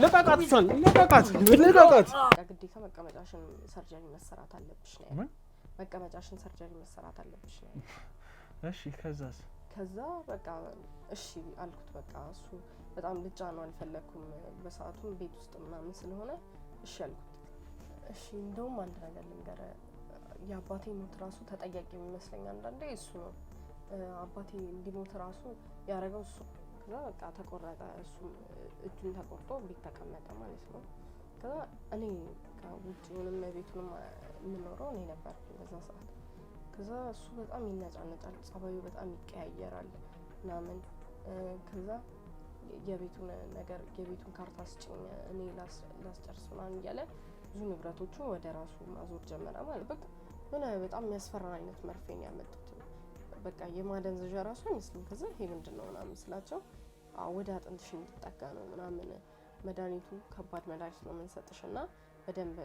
ለቃቃት ግዴታ መቀመጫሽን ሰርጀሪ መሰራት አለብሽ ነው። መቀመጫሽን ሰርጀሪ መሰራት አለብሽ ነው። እሺ ከዛ በቃ እሺ አልኩት። በቃ እሱ በጣም ልጫ ነው አልፈለኩም። በሰዓቱም ቤት ውስጥ ምናምን ስለሆነ እሺ አልኩት። እሺ እንደውም አንድ ነገር ልንገር፣ የአባቴ ሞት ራሱ ተጠያቂ የሚመስለኝ አንዳንዴ እሱ ነው። አባቴ እንዲሞት ራሱ ያደረገው እሱ። ከዛ በቃ ተቆረጠ፣ እሱ እጁን ተቆርጦ ቤት ተቀመጠ ማለት ነው። ከዛ እኔ ውጭውንም ቤቱንም የምኖረው እኔ ነበርኩ በዛ ሰዓት። ከዛ እሱ በጣም ይነጫነጫል፣ ጸባዩ በጣም ይቀያየራል ምናምን። ከዛ የቤቱን ካርታ ስጭኝ እኔ ላስጨርስ ምናምን እያለ ብዙ ንብረቶቹን ወደ ራሱ ማዞር ጀመረ ማለት በቃ ምን በጣም የሚያስፈራ አይነት መርፌ ነው ያመጡት። በቃ የማደንዘዣ ራሱ አይመስልም። ከዛ ይሄ ምንድነው ምናምን ስላቸው ወደ አጥንትሽ እንድትጠጋ ነው ምናምን፣ መድኃኒቱ ከባድ መድኃኒት ነው የምንሰጥሽና በደንብ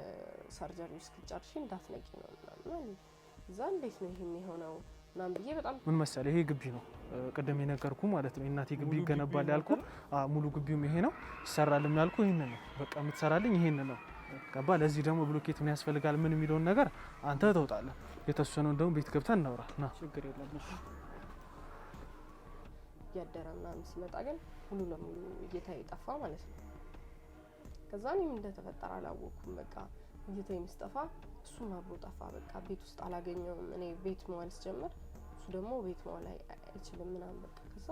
ሰርጀሪ እስክትጨርሺ እንዳትነቂ ነው ምናምን። እዛ እንዴት ነው ይሄ የሚሆነው ምናምን ብዬ በጣም ምን መሰለህ፣ ይሄ ግቢ ነው ቅድም የነገርኩ ማለት ነው። እናቴ ግቢ ይገነባል ያልኩ ሙሉ ግቢውም ይሄ ነው። ይሰራልም ያልኩ ይሄን ነው። በቃ የምትሰራልኝ ይሄን ነው። ገባ? ለዚህ ደግሞ ብሎኬት ምን ያስፈልጋል ምን የሚለውን ነገር አንተ ተውጣለህ። የተወሰነውን ደግሞ ቤት ገብተን እናውራ ና። ችግር የለም። እሺ ያደረ ምናምን ሲመጣ ግን ሙሉ ለሙሉ እይታዬ ጠፋ ማለት ነው። ከዛ እኔም እንደተፈጠረ አላወኩም። በቃ እይታዬ ምስጠፋ እሱም አብሮ ጠፋ። በቃ ቤት ውስጥ አላገኘውም። እኔ ቤት መዋል ስጀምር እሱ ደግሞ ቤት መዋል አይችልም ምናምን። በቃ ከዛ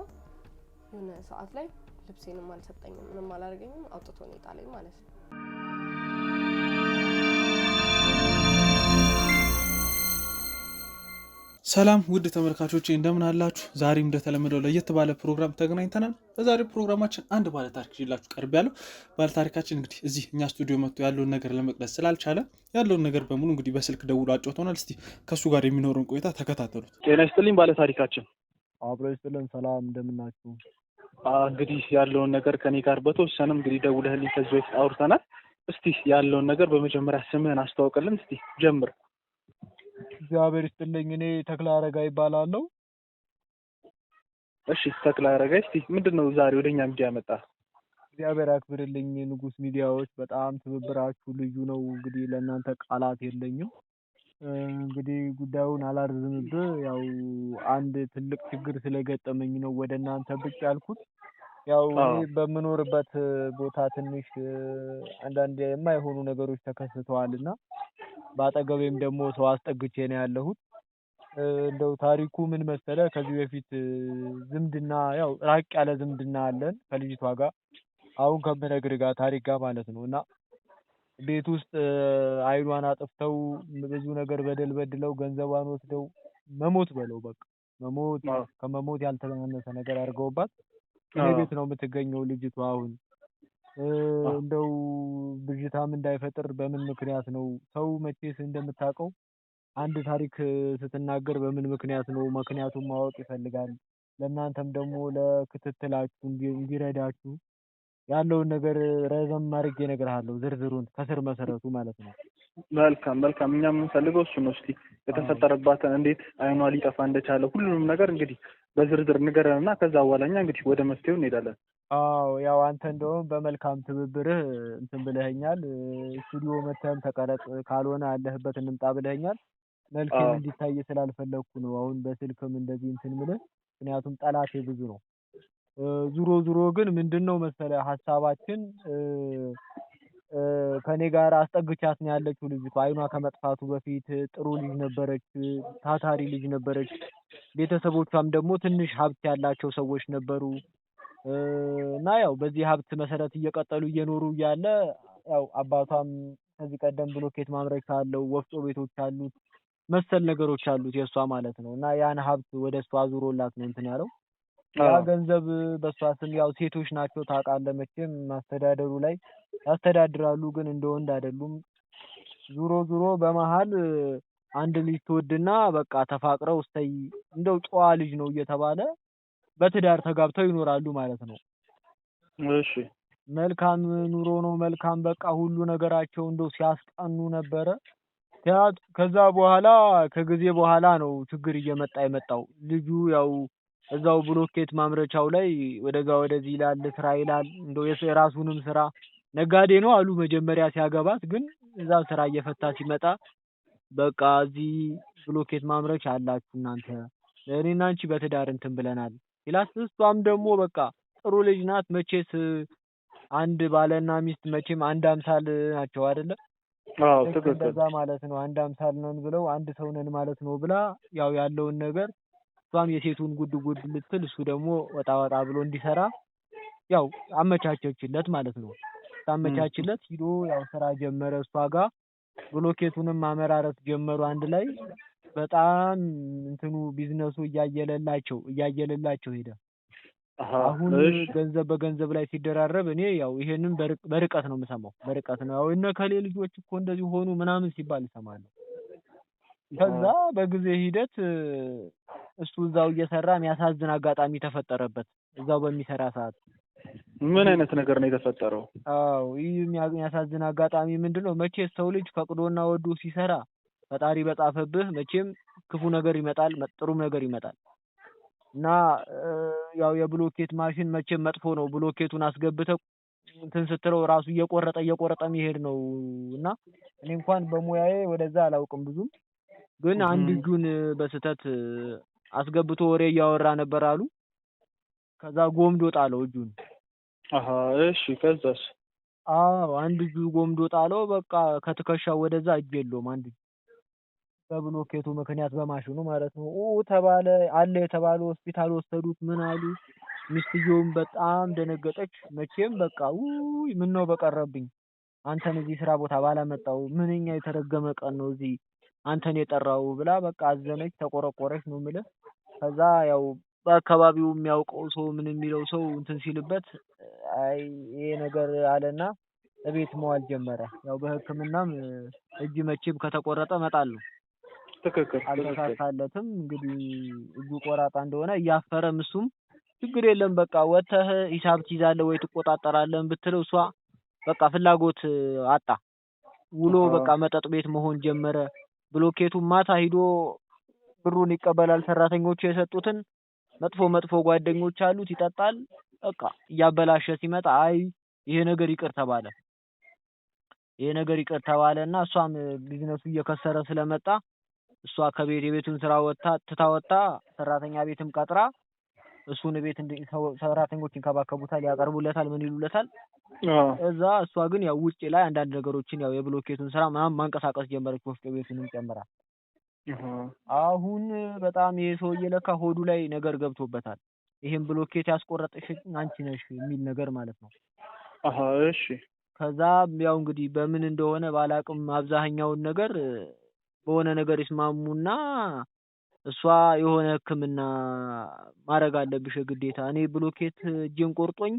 የሆነ ሰዓት ላይ ልብሴንም አልሰጠኝም ምንም አላደረገኝም። አውጥቶ ነው የጣለኝ ማለት ነው። ሰላም ውድ ተመልካቾቼ እንደምን አላችሁ? ዛሬም እንደተለመደው ለየት ባለ ፕሮግራም ተገናኝተናል። በዛሬው ፕሮግራማችን አንድ ባለ ታሪክ ይዤላችሁ ቀርቤያለሁ። ባለ ታሪካችን እንግዲህ እዚህ እኛ ስቱዲዮ መጥቶ ያለውን ነገር ለመቅረጽ ስላልቻለ ያለውን ነገር በሙሉ እንግዲህ በስልክ ደውሎ አጫውቶናል። እስቲ ከሱ ጋር የሚኖረውን ቆይታ ተከታተሉት። ጤና ይስጥልኝ ባለ ታሪካችን። አብሮ ይስጥልን። ሰላም እንደምናችሁ? እንግዲህ ያለውን ነገር ከኔ ጋር በተወሰነም እንግዲህ ደውለህልኝ ከዚህ በፊት አውርተናል። እስቲ ያለውን ነገር በመጀመሪያ ስምህን አስተዋውቅልን። እስቲ ጀምር። እግዚአብሔር ይስጥልኝ። እኔ ተክለ አረጋይ ይባላለሁ። እሺ ተክለ አረጋይ፣ እስቲ ምንድነው ዛሬ ወደኛ ሚዲያ መጣ? እግዚአብሔር ያክብርልኝ። ንጉስ ሚዲያዎች በጣም ትብብራችሁ ልዩ ነው። እንግዲህ ለእናንተ ቃላት የለኝም። እንግዲህ ጉዳዩን አላርዝምብህ። ያው አንድ ትልቅ ችግር ስለገጠመኝ ነው ወደ እናንተ ብቅ ያልኩት። ያው እኔ በምኖርበት ቦታ ትንሽ አንዳንድ የማይሆኑ ነገሮች ተከስተዋልና ባጠገቤም ደግሞ ሰው አስጠግቼ ነው ያለሁት። እንደው ታሪኩ ምን መሰለ፣ ከዚህ በፊት ዝምድና ያው ራቅ ያለ ዝምድና አለን ከልጅቷ ጋር፣ አሁን ከምነግርህ ጋር ታሪክ ጋር ማለት ነው። እና ቤት ውስጥ አይኗን አጥፍተው ብዙ ነገር በደል በድለው ገንዘቧን ወስደው መሞት በለው በቃ መሞት ከመሞት ያልተናነሰ ነገር አድርገውባት እኔ ቤት ነው የምትገኘው ልጅቷ አሁን። እንደው ብዥታም እንዳይፈጥር በምን ምክንያት ነው ሰው መቼስ እንደምታውቀው አንድ ታሪክ ስትናገር በምን ምክንያት ነው ምክንያቱም ማወቅ ይፈልጋል። ለእናንተም ደግሞ ለክትትላችሁ እንዲረዳችሁ ያለውን ነገር ረዘም አድርጌ እነግርሃለሁ፣ ዝርዝሩን ከስር መሰረቱ ማለት ነው። መልካም እኛም የምንፈልገው እሱ ነው። እስቲ የተፈጠረባትን እንዴት አይኗ ሊጠፋ እንደቻለ ሁሉንም ነገር እንግዲህ በዝርዝር ንገረንና ከዛ በኋላ እኛ እንግዲህ ወደ መፍትሄው እንሄዳለን። አዎ ያው አንተ እንደውም በመልካም ትብብርህ እንትን ብለኸኛል። ስቱዲዮ መተን ተቀረጽ ካልሆነ ያለህበት እንምጣ ብለኸኛል። መልክም እንዲታይ ስላልፈለኩ ነው አሁን በስልክም እንደዚህ እንትን ምልህ፣ ምክንያቱም ጠላቴ ብዙ ነው። ዙሮ ግን ምንድነው መሰለህ ሐሳባችን ከኔ ጋር አስጠግቻት ነው ያለችው ልጅቷ። አይኗ ከመጥፋቱ በፊት ጥሩ ልጅ ነበረች፣ ታታሪ ልጅ ነበረች። ቤተሰቦቿም ደግሞ ትንሽ ሀብት ያላቸው ሰዎች ነበሩ። እና ያው በዚህ ሀብት መሰረት እየቀጠሉ እየኖሩ እያለ ያው አባቷም ከዚህ ቀደም ብሎኬት ማምረቻ አለው፣ ወፍጮ ቤቶች አሉት፣ መሰል ነገሮች አሉት የሷ ማለት ነው። እና ያን ሀብት ወደ እሷ አዙሮላት ነው እንትን ያለው። ያ ገንዘብ በሷ ስም ያው ሴቶች ናቸው ታውቃለህ መቼም ማስተዳደሩ ላይ ያስተዳድራሉ፣ ግን እንደ ወንድ አይደሉም። ዙሮ በመሃል አንድ ልጅ ትወድና በቃ ተፋቅረው እስታይ እንደው ጨዋ ልጅ ነው እየተባለ በትዳር ተጋብተው ይኖራሉ ማለት ነው። እሺ መልካም ኑሮ ነው፣ መልካም በቃ ሁሉ ነገራቸው እንደው ሲያስቀኑ ነበረ። ከዛ በኋላ ከጊዜ በኋላ ነው ችግር እየመጣ የመጣው። ልጁ ያው እዛው ብሎኬት ማምረቻው ላይ ወደዚህ ይላል ስራ ይላል። እንደው የራሱንም ስራ ነጋዴ ነው አሉ መጀመሪያ ሲያገባት፣ ግን እዛ ስራ እየፈታ ሲመጣ በቃ እዚህ ብሎኬት ማምረቻ አላችሁ እናንተ እኔና አንቺ በትዳር እንትን ብለናል ይላስ። እሷም ደግሞ በቃ ጥሩ ልጅ ናት። መቼስ አንድ ባልና ሚስት መቼም አንድ አምሳል ናቸው አይደለ? አዎ ትክክል። እንደዛ ማለት ነው። አንድ አምሳል ነን ብለው አንድ ሰው ነን ማለት ነው ብላ ያው ያለውን ነገር እሷም የሴቱን ጉድ ልትል እሱ ደግሞ ወጣ ብሎ እንዲሰራ ያው አመቻቸችለት ማለት ነው። ታመቻችለት ሂዶ ያው ስራ ጀመረ እሷ ጋር። ብሎኬቱንም ማመራረት ጀመሩ አንድ ላይ። በጣም እንትኑ ቢዝነሱ እያየለላቸው ሄደ። አሁን ገንዘብ በገንዘብ ላይ ሲደራረብ እኔ ያው ይሄንን በርቀት ነው የምሰማው። በርቀት ነው ያው እነ ከሌ ልጆች እኮ እንደዚህ ሆኑ ምናምን ሲባል እሰማለሁ። ከዛ በጊዜ ሂደት እሱ እዛው እየሰራ የሚያሳዝን አጋጣሚ ተፈጠረበት። እዛው በሚሰራ ሰዓት ምን አይነት ነገር ነው የተፈጠረው? አዎ ይህ የሚያሳዝን አጋጣሚ ምንድነው? መቼ ሰው ልጅ ፈቅዶና ወዶ ሲሰራ ፈጣሪ በጻፈብህ መቼም ክፉ ነገር ይመጣል፣ ጥሩም ነገር ይመጣል። እና ያው የብሎኬት ማሽን መቼም መጥፎ ነው። ብሎኬቱን አስገብተው እንትን ስትለው ራሱ እየቆረጠ የሚሄድ ነው። እና እኔ እንኳን በሙያዬ ወደዛ አላውቅም ብዙም፣ ግን አንድ እጁን በስተት አስገብቶ ወሬ እያወራ ነበር አሉ። ከዛ ጎምዶ ጣለው እጁን። እሺ ከዛስ? አዎ አንድ እጁ ጎምዶ ጣለው። በቃ ከትከሻው ወደዛ እጅ የለውም አንድ እጁ በብሎኬቱ ምክንያት በማሽኑ ማለት ነው። ተባለ አለ የተባለ ሆስፒታል ወሰዱት። ምን አሉ። ሚስትየውም በጣም ደነገጠች። መቼም በቃ ምን ነው በቀረብኝ አንተን እዚህ ስራ ቦታ ባላመጣው ምንኛ የተረገመ ቀን ነው እዚህ አንተን የጠራው ብላ በቃ አዘነች፣ ተቆረቆረች ነው የምልህ። ከዛ ያው በአካባቢው የሚያውቀው ሰው ምን የሚለው ሰው እንትን ሲልበት አይ ይሄ ነገር አለና እቤት መዋል ጀመረ። ያው በሕክምናም እጅ መቼም ከተቆረጠ መጣል ነው። ትክክል። አልተሳካለትም። እንግዲህ እጁ ቆራጣ እንደሆነ እያፈረም እሱም ችግር የለም በቃ ወተህ ሂሳብ ትይዛለህ ወይ ትቆጣጠራለህ ብትለው እሷ በቃ ፍላጎት አጣ። ውሎ በቃ መጠጥ ቤት መሆን ጀመረ። ብሎኬቱ ማታ ሂዶ ብሩን ይቀበላል። ሰራተኞቹ የሰጡትን መጥፎ ጓደኞች አሉት፣ ይጠጣል። በቃ እያበላሸ ሲመጣ አይ ይሄ ነገር ይቅር ተባለና እሷም ቢዝነሱ እየከሰረ ስለመጣ እሷ የቤቱን ስራ ትታወጣ ሰራተኛ ቤትም ቀጥራ እሱን ቤት ሰራተኞች ይንከባከቡታል፣ ያቀርቡለታል፣ ምን ይሉለታል። እዛ እሷ ግን ያው ውጪ ላይ አንዳንድ ነገሮችን ያው የብሎኬቱን ስራ ማንቀሳቀስ ጀመረች፣ ወፍጮ ቤቱንም ጨምራ። አሁን በጣም ይሄ ሰውዬ ለካ ሆዱ ላይ ነገር ገብቶበታል። ይሄን ብሎኬት ያስቆረጥሽ አንቺ ነሽ የሚል ነገር ማለት ነው። እሺ። ከዛ ያው እንግዲህ በምን እንደሆነ ባላቅም አብዛኛውን ነገር በሆነ ነገር ይስማሙና እሷ የሆነ ሕክምና ማድረግ አለብሽ ግዴታ፣ እኔ ብሎኬት እጄን ቆርጦኝ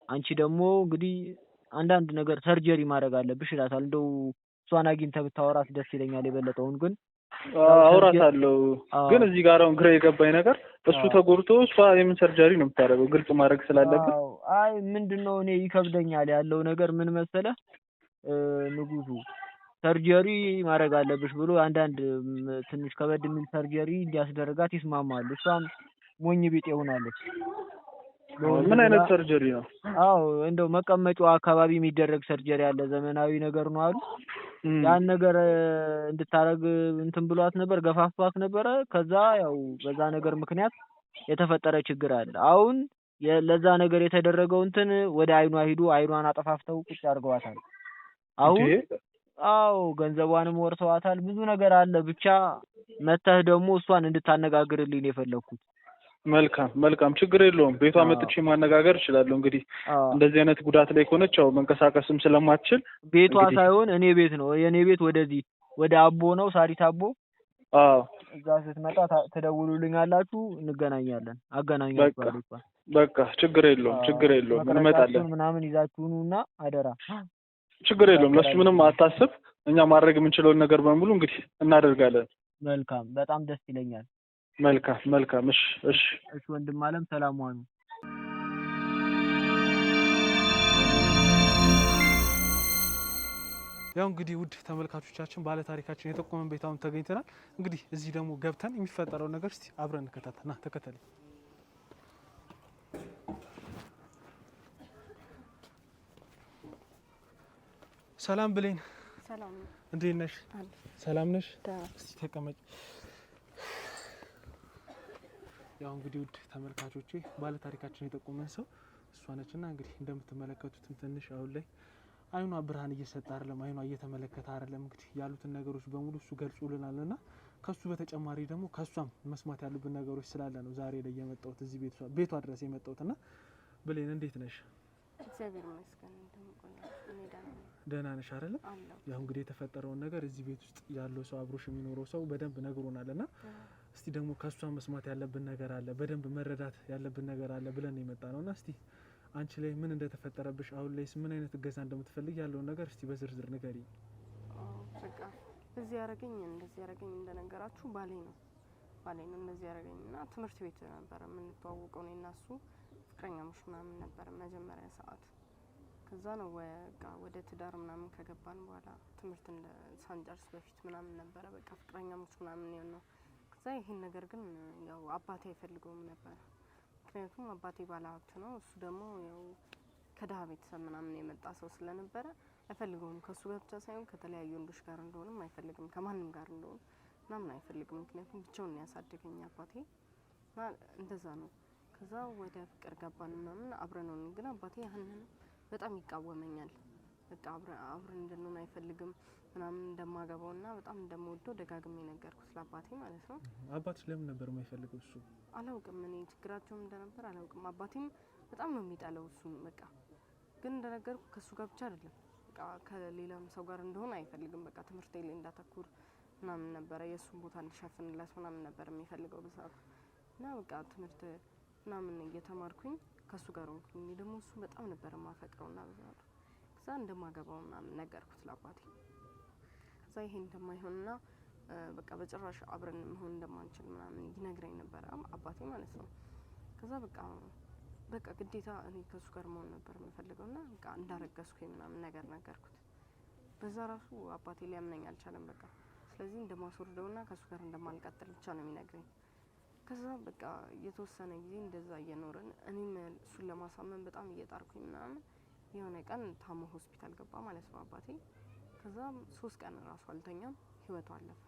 አንቺ ደግሞ እንግዲህ አንዳንድ ነገር ሰርጀሪ ማድረግ አለብሽ ይላታል። እንደው እሷን አግኝተህ ብታወራት ደስ ይለኛል የበለጠውን። ግን አውራታለሁ። ግን እዚህ ጋር አሁን ግራ የገባኝ ነገር እሱ ተጎድቶ እሷ የምን ሰርጀሪ ነው የምታደርገው? ግልጽ ማድረግ ስላለብን። አይ ምንድነው እኔ ይከብደኛል ያለው ነገር ምን መሰለህ ንጉሱ፣ ሰርጀሪ ማድረግ አለብሽ ብሎ አንዳንድ ትንሽ ከበድ የሚል ሰርጀሪ እንዲያስደርጋት ይስማማሉ። እሷም ሞኝ ቢጤ ሆናለች። ምን አይነት ሰርጀሪ ነው? አዎ እንደው መቀመጫው አካባቢ የሚደረግ ሰርጀሪ አለ፣ ዘመናዊ ነገር ነው አሉ። ያን ነገር እንድታረግ እንትን ብሏት ነበር፣ ገፋፋት ነበረ። ከዛ ያው በዛ ነገር ምክንያት የተፈጠረ ችግር አለ። አሁን ለዛ ነገር የተደረገው እንትን ወደ አይኗ ሂዶ አይኗን አጠፋፍተው ቁጭ አድርገዋታል። አሁን አዎ ገንዘቧንም ወርሰዋታል። ብዙ ነገር አለ። ብቻ መተህ ደግሞ እሷን እንድታነጋግርልኝ ነው የፈለኩት። መልካም ችግር የለውም። ቤቷ መጥቼ ማነጋገር እችላለሁ። እንግዲህ እንደዚህ አይነት ጉዳት ላይ ከሆነች ያው መንቀሳቀስም ስለማትችል ቤቷ ሳይሆን እኔ ቤት ነው። የኔ ቤት ወደዚህ ወደ አቦ ነው፣ ሳሪት አቦ። እዛ ስትመጣ ትደውሉልኛላችሁ፣ እንገናኛለን። አገናኛችኋለሁ። በቃ ችግር የለውም እንመጣለን። ምናምን ይዛችሁኑና አደራ። ችግር የለውም። ለሱ ምንም አታስብ። እኛ ማድረግ የምንችለውን ነገር በሙሉ እንግዲህ እናደርጋለን። መልካም፣ በጣም ደስ ይለኛል። መልካም። እሺ ወንድም አለም ሰላም ዋኑ። ያው እንግዲህ ውድ ተመልካቾቻችን ባለ ታሪካችን የጠቆመን ቤታውን ተገኝተናል። እንግዲህ እዚህ ደግሞ ገብተን የሚፈጠረው ነገር እስቲ አብረን ተከታተልና ተከተለ ሰላም ብሌን፣ ሰላም እንዴት ነሽ? ሰላም ነሽ? እስቲ ተቀመጭ። ያው እንግዲህ ውድ ተመልካቾቼ ባለ ታሪካችን የጠቆመን ሰው እሷ ነችና እንግዲህ እንደምትመለከቱትም ትንሽ አሁን ላይ አይኗ ብርሃን እየሰጠ አይደለም፣ አይኗ እየተመለከተ አይደለም። እንግዲህ ያሉትን ነገሮች በሙሉ እሱ ገልጾልናልና ከሱ በተጨማሪ ደግሞ ከሷም መስማት ያሉብን ነገሮች ስላለ ነው ዛሬ ላይ የመጣሁት እዚህ ቤቷ ድረስ የመጣሁትና ብሌን እንዴት ነሽ? እግዚአብሔር ይመስገን። ደህና ነሽ አይደል? ያው እንግዲህ የተፈጠረውን ነገር እዚህ ቤት ውስጥ ያለው ሰው አብሮሽ የሚኖረው ሰው በደንብ ነግሮናልና እስቲ ደግሞ ከሷ መስማት ያለብን ነገር አለ፣ በደንብ መረዳት ያለብን ነገር አለ ብለን የመጣ ነውና እስቲ አንቺ ላይ ምን እንደተፈጠረብሽ አሁን ላይስ ምን አይነት እገዛ እንደምትፈልግ ያለውን ነገር እስቲ በዝርዝር ንገሪ። በቃ እዚህ ያረገኝ እንደዚህ ያረገኝ እንደነገራችሁ ባሌ ነው እንደዚህ ያረገኝና ትምህርት ቤት ነበር የምንተዋወቀው እኔና እሱ ፍቅረኛሞች ምናምን ነበር መጀመሪያ ሰዓት። ከዛ ነው ወደ ትዳር ምናምን ከገባን በኋላ ትምህርት ሳንጨርስ በፊት ምናምን ነበረ በቃ ፍቅረኛሞች ምናምን ነው። ከዛ ይሄን ነገር ግን ያው አባቴ አይፈልገውም ነበር። ምክንያቱም አባቴ ባለሀብት ነው፣ እሱ ደግሞ ያው ከድሀ ቤተሰብ ምናምን የመጣ ሰው ስለነበረ አይፈልገውም። ከሱ ጋር ብቻ ሳይሆን ከተለያዩ ወንዶች ጋር እንደሆነም አይፈልግም፣ ከማንም ጋር እንደሆነ ምናምን አይፈልግም። ምክንያቱም ብቻውን ያሳደገኝ አባቴ እና እንደዛ ነው። ከዛ ወደ ፍቅር ገባን ምናምን አብረን ሆነን፣ ግን አባቴ ያንን በጣም ይቃወመኛል። በቃ አብረን እንድንሆን አይፈልግም ምናምን እንደማገባውና በጣም እንደምወደው ደጋግሜ ነገርኩት ለአባቴ ማለት ነው። አባትሽ ለምን ነበር የማይፈልገው እሱ? አላውቅም፣ እኔ ችግራቸውም እንደነበር አላውቅም። አባቴም በጣም ነው የሚጠላው እሱን። በቃ ግን እንደነገርኩ ከሱ ጋር ብቻ አይደለም በቃ ከሌላም ሰው ጋር እንደሆነ አይፈልግም። በቃ ትምህርቴ ላይ እንዳተኩር ምናምን ነበረ፣ የእሱን ቦታ እንድሸፍንለት ምናምን ነበር የሚፈልገው በሰዓቱ። እና በቃ ትምህርት ምናምን እየተማርኩኝ ከሱ ጋር ሆንኩኝ። እኔ ደግሞ እሱ በጣም ነበር የማፈቅረውና በዛው ከዛ እንደማገባው ምናምን ነገርኩት ለአባቴ። ከዛ ይሄ እንደማይሆንና በቃ በጭራሽ አብረን መሆን እንደማንችል ምናምን ይነግረኝ ነበረ አባቴ ማለት ነው። ከዛ በቃ ግዴታ እኔ ከሱ ጋር መሆን ነበር የምፈልገውና በቃ እንዳረገዝኩኝ ምናምን ነገር ነገርኩት። በዛ ራሱ አባቴ ሊያምነኝ አልቻለም። በቃ ስለዚህ እንደማስወርደውና ከሱ ጋር እንደማልቀጥል ብቻ ነው የሚነግረኝ። ከዛ በቃ የተወሰነ ጊዜ እንደዛ እየኖርን እኔም እሱን ለማሳመን በጣም እየጣርኩኝ ምናምን የሆነ ቀን ታሞ ሆስፒታል ገባ ማለት ነው አባቴ። ከዛ 3 ቀን ራሱ አልተኛም፣ ህይወቱ አለፈ።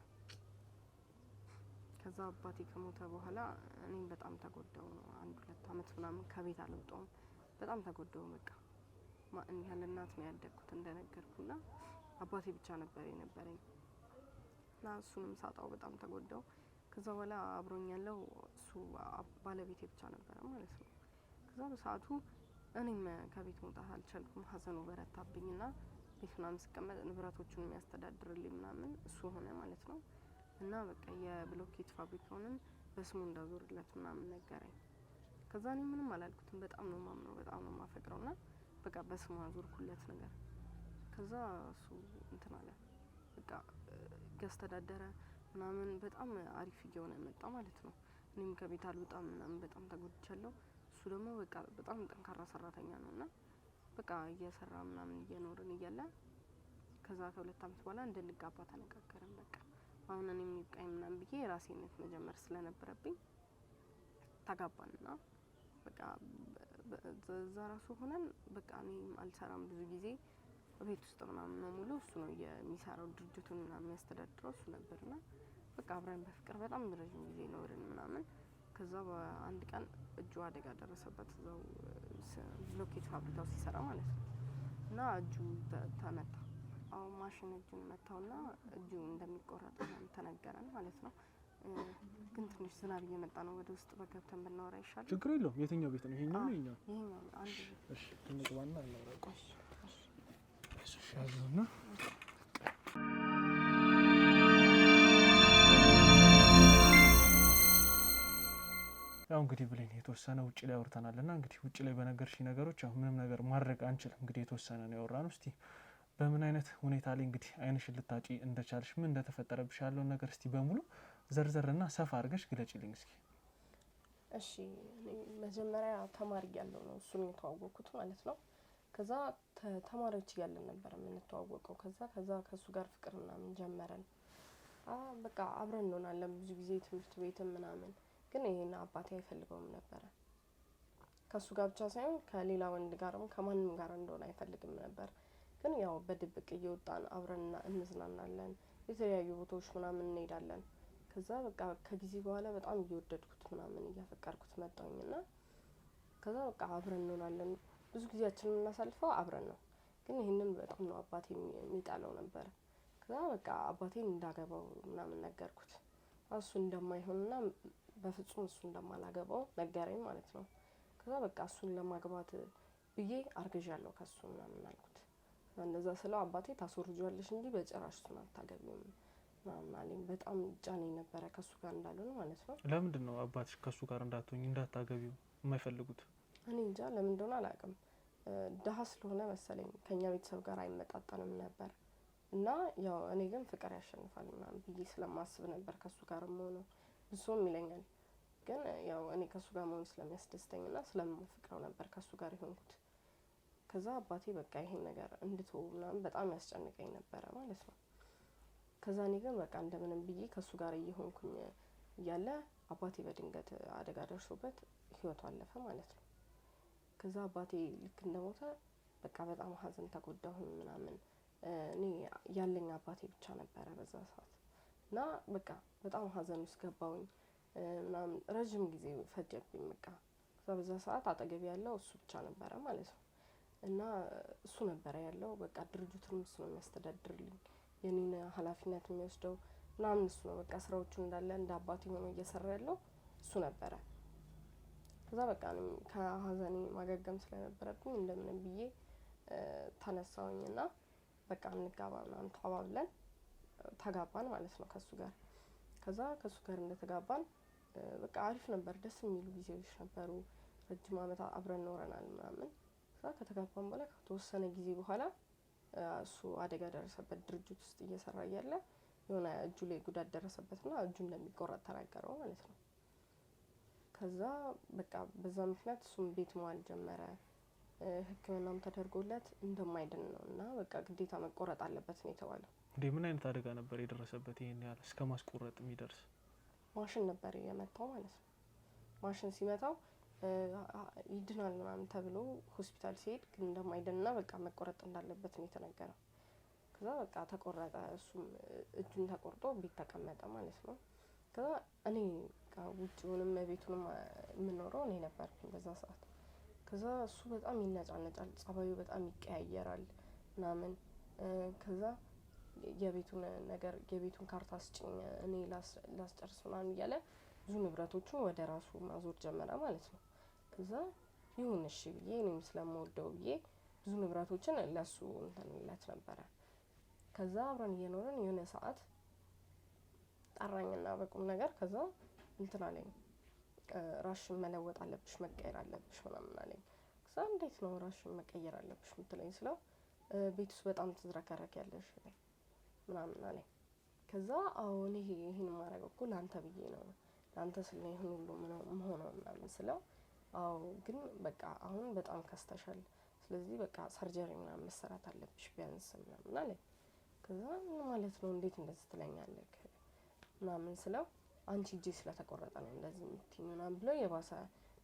ከዛ አባቴ ከሞተ በኋላ እኔም በጣም ተጎዳው። 1-2 አመት ምናምን ከቤት አልወጣሁም። በጣም ተጎዳው። በቃ ማን ያለ እናት ነው ያደግኩት እንደነገርኩና አባቴ ብቻ ነበር የነበረኝ እና እሱንም ሳጣው በጣም ተጎዳው። ከዛ በኋላ አብሮኝ ያለው እሱ ባለቤቴ ብቻ ነበር ማለት ነው። ከዛ በሰዓቱ እኔም ከቤት መውጣት አልቻልኩም። ሀዘኑ በረታብኝና ቤት ምናምን ስቀመጥ ንብረቶቹን የሚያስተዳድርልኝ ምናምን እሱ ሆነ ማለት ነው። እና በቃ የብሎኬት ፋብሪካውንም በስሙ እንዳዞርለት ምናምን ነገረኝ። ከዛ እኔ ምንም አላልኩትም። በጣም ነው ማምነው፣ በጣም ነው ማፈቅረውና በቃ በስሙ አዞርኩለት ነገር። ከዛ እሱ እንትን አለ በቃ ያስተዳደረ ምናምን በጣም አሪፍ እየሆነ መጣ ማለት ነው። እኔም ከቤት አልወጣም ምናምን በጣም ተጎድቻለሁ። እሱ ደግሞ በቃ በጣም ጠንካራ ሰራተኛ ነውና በቃ እየሰራ ምናምን እየኖርን እያለ ከዛ ከ2 አመት በኋላ እንድንጋባ ተነጋገርን። በቃ አሁን እኔም ይብቃኝ ምናምን ብዬ የራሴነት መጀመር ስለነበረብኝ ተጋባንና በቃ በዛ ራሱ ሆነን በቃ እኔ አልሰራም ብዙ ጊዜ ቤት ውስጥ ምናምን ነው ሙሉ እሱ ነው የሚሰራው፣ ድርጅቱን ምናምን የሚያስተዳድረው እሱ ነበርና በቃ አብረን በፍቅር በጣም ረጅም ጊዜ ኖርን ምናምን። ከዛ በአንድ ቀን እጁ አደጋ ደረሰበት እዛው ብሎኬት ፋብሪካው ሲሰራ ማለት ነው። እና እጁ ተመታ። አሁን ማሽን እጁን መታውና እጁ እንደሚቆረጥ ተነገረን ማለት ነው። ግን ትንሽ ዝናብ እየመጣ ነው፣ ወደ ውስጥ በገብተን ብናወራ ይሻላል። ችግር የለውም። የትኛው ቤት ነው? ይሄኛው ነው? ይሄኛው አንድ ቤት። እሺ እንግባና እናወራ። እሺ ያዙና ያው እንግዲህ ብሌን የተወሰነ ውጭ ላይ አውርተናልና እንግዲህ ውጭ ላይ በነገርሽ ነገሮች ያው ምንም ነገር ማድረግ አንችልም። እንግዲህ የተወሰነ ነው ያወራነው። እስቲ በምን አይነት ሁኔታ ላይ እንግዲህ አይንሽን ልታጪ እንደቻልሽ ምን እንደተፈጠረብሽ ያለውን ነገር እስቲ በሙሉ ዘርዘርና ሰፋ አድርገሽ ግለጪልኝ እስኪ። እሺ እኔ መጀመሪያ ተማሪ እያለሁ ነው እሱን የተዋወቅኩት ማለት ነው። ከዛ ተማሪዎች እያለን ነበር የምንተዋወቀው። ከዛ ከሱ ጋር ፍቅር ምናምን ጀመረን። በቃ አብረን እንሆናለን ብዙ ጊዜ ትምህርት ቤትም ምናምን። ግን ይሄን አባቴ አይፈልገውም ነበር። ከሱ ጋር ብቻ ሳይሆን ከሌላ ወንድ ጋርም ከማንም ጋር እንደሆነ አይፈልግም ነበር። ግን ያው በድብቅ እየወጣን አብረን እንዝናናለን፣ የተለያዩ ቦታዎች ምናምን እንሄዳለን። ከዛ በቃ ከጊዜ በኋላ በጣም እየወደድኩት ምናምን እያፈቀርኩት መጣሁኝና ከዛ በቃ አብረን እንሆናለን። ብዙ ጊዜያችንን የምናሳልፈው አብረን ነው። ግን ይሄንን በጣም ነው አባቴ የሚጠላው ነበር። ከዛ በቃ አባቴን እንዳገባው ምናምን ነገርኩት። እሱ እንደማይሆንና በፍጹም እሱ እንደማላገባው ነገረኝ ማለት ነው። ከዛ በቃ እሱን ለማግባት ብዬ አርግዣለሁ ከሱ ምናምን አልኩት። እንደዛ ስለው አባቴ ታስወርጃለሽ እንጂ በጭራሽ እሱን አታገቢም ምናምን አለኝ። በጣም ጫነኝ ነበረ ከሱ ጋር እንዳልሆን ማለት ነው። ለምንድን ነው አባትሽ ከሱ ጋር እንዳትሆኝ እንዳታገቢው የማይፈልጉት? እኔ እንጃ ለምን እንደሆነ አላውቅም። ደሃ ስለሆነ መሰለኝ ከኛ ቤተሰብ ጋር አይመጣጠንም ነበር እና ያው እኔ ግን ፍቅር ያሸንፋል ምናምን ብዬ ስለማስብ ነበር ከሱ ጋር የምሆነው። ብዙም ይለኛል ግን ያው እኔ ከሱ ጋር መሆን ስለሚያስደስተኝና ስለምፈቅረው ነበር ከሱ ጋር የሆንኩት። ከዛ አባቴ በቃ ይሄን ነገር እንድትወው ምናምን በጣም ያስጨንቀኝ ነበረ ማለት ነው። ከዛ እኔ ግን በቃ እንደምንም ብዬ ከሱ ጋር እየሆንኩኝ እያለ አባቴ በድንገት አደጋ ደርሶበት ህይወቱ አለፈ ማለት ነው። ከዛ አባቴ ልክ እንደሞተ በቃ በጣም ሀዘን ተጎዳሁኝ ምናምን። እኔ ያለኝ አባቴ ብቻ ነበረ በዛ ሰዓት እና በቃ በጣም ሀዘን ውስጥ ገባሁኝ ምናምን። ረጅም ጊዜ ፈጀብኝ በቃ። ከዛ በዛ ሰዓት አጠገቤ ያለው እሱ ብቻ ነበረ ማለት ነው እና እሱ ነበረ ያለው በቃ ድርጅቱን እሱ ነው የሚያስተዳድርልኝ፣ የኔን ኃላፊነት የሚወስደው ምናምን እሱ ነው። በቃ ስራዎቹን እንዳለ እንደ አባቴ ሆኖ እየሰራ ያለው እሱ ነበረ። ከዛ በቃ እኔም ከሀዘኔ ማገገም ስለነበረብኝ እንደምንም ብዬ ተነሳሁኝና በቃ እንጋባ ምናምን ተባብለን ተጋባን ማለት ነው ከሱ ጋር። ከዛ ከሱ ጋር እንደተጋባን በቃ አሪፍ ነበር፣ ደስ የሚሉ ጊዜዎች ነበሩ። ረጅም አመት አብረን ኖረናል ምናምን። ከዛ ከተጋባን በኋላ ከተወሰነ ጊዜ በኋላ እሱ አደጋ ደረሰበት። ድርጅት ውስጥ እየሰራ እያለ የሆነ እጁ ላይ ጉዳት ደረሰበትና እጁ እንደሚቆረጥ ተናገረው ማለት ነው። ከዛ በቃ በዛ ምክንያት እሱም ቤት መዋል ጀመረ። ሕክምናም ተደርጎለት እንደማይድን ነው እና በቃ ግዴታ መቆረጥ አለበት ነው የተባለው። እንዴ ምን አይነት አደጋ ነበር የደረሰበት ይሄን ያህል እስከ ማስቆረጥ የሚደርስ? ማሽን ነበር የመታው ማለት ነው። ማሽን ሲመታው ይድናል ምናምን ተብሎ ሆስፒታል ሲሄድ ግን እንደማይድንና በቃ መቆረጥ እንዳለበት ነው የተነገረው። ከዛ በቃ ተቆረጠ። እሱም እጁን ተቆርጦ ቤት ተቀመጠ ማለት ነው። ከዛ እኔ ውጭውንም ቤቱንም የምኖረው እኔ ነበርኩኝ በዛ ሰዓት። ከዛ እሱ በጣም ይነጫነጫል፣ ጸባዩ በጣም ይቀያየራል ምናምን። ከዛ የቤቱን ካርታ ስጭኝ እኔ ላስጨርስ ምናምን እያለ ብዙ ንብረቶቹን ወደ ራሱ ማዞር ጀመረ ማለት ነው። ከዛ ይሁን እሺ ብዬ እኔም ስለምወደው ብዬ ብዙ ንብረቶችን ለሱ እንተንለት ነበረ። ከዛ አብረን እየኖረን የሆነ ሰዓት ጠራኝና በቁም ነገር ከዛ እንትን አለኝ፣ ራሽን መለወጥ አለብሽ መቀየር አለብሽ ምናምን አለኝ። ከዛ እንዴት ነው ራሽን መቀየር አለብሽ ምትለኝ ስለው ቤት ውስጥ በጣም ትዝረከረኪያለሽ ምናምን አለኝ። ከዛ አዎ እኔ ይሄን ማረገው እኮ ላንተ ብዬ ነው፣ ላንተ ስለ ይሄን ሁሉ መሆነው ምናምን ስለው አዎ ግን በቃ አሁን በጣም ከስተሻል፣ ስለዚህ በቃ ሰርጀሪ ምናምን መሰራት አለብሽ ቢያንስ ምናምን አለኝ። ከዛ ምን ማለት ነው እንዴት እንደዚህ ትለኛለህ ምናምን ስለው አንቺ እጄ ስለተቆረጠ ነው እንደዚህ የምትይኝ ምናምን ብሎ የባሰ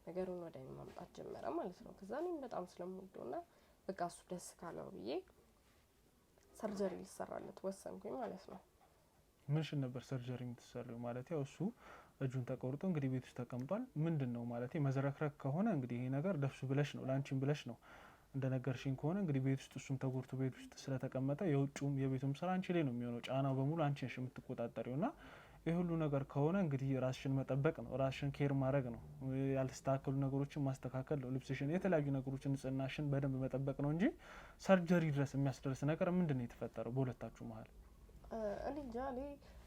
ነገሩን ወደ እኔ ማምጣት ጀመረ ማለት ነው። ከዛ እኔም በጣም ስለምወደውና በቃ እሱ ደስ ካለው ብዬ ሰርጀሪ ሊሰራለት ወሰንኩኝ ማለት ነው። ምንሽን ነበር ሰርጀሪ የምትሰሪው? ማለት ያው እሱ እጁን ተቆርጦ እንግዲህ ቤት ውስጥ ተቀምጧል። ምንድነው ማለት መዝረክረክ ከሆነ እንግዲህ ይሄ ነገር ለሱ ብለሽ ነው ላንቺም ብለሽ ነው እንደነገርሽኝ ከሆነ እንግዲህ ቤት ውስጥ እሱም ተጎርቶ ቤት ውስጥ ስለተቀመጠ የውጭውም የቤቱም ስራ አንቺ ላይ ነው የሚሆነው። ጫናው በሙሉ አንቺ ነሽ የምትቆጣጠሪውና ይሄ ሁሉ ነገር ከሆነ እንግዲህ ራስሽን መጠበቅ ነው፣ ራስሽን ኬር ማድረግ ነው፣ ያልተስተካከሉ ነገሮችን ማስተካከል ነው፣ ልብስሽን፣ የተለያዩ ነገሮችን ንጽህናሽን በደንብ መጠበቅ ነው እንጂ ሰርጀሪ ድረስ የሚያስደርስ ነገር ምንድነው የተፈጠረው በሁለታችሁ መሀል? እኔ እንጃ እኔ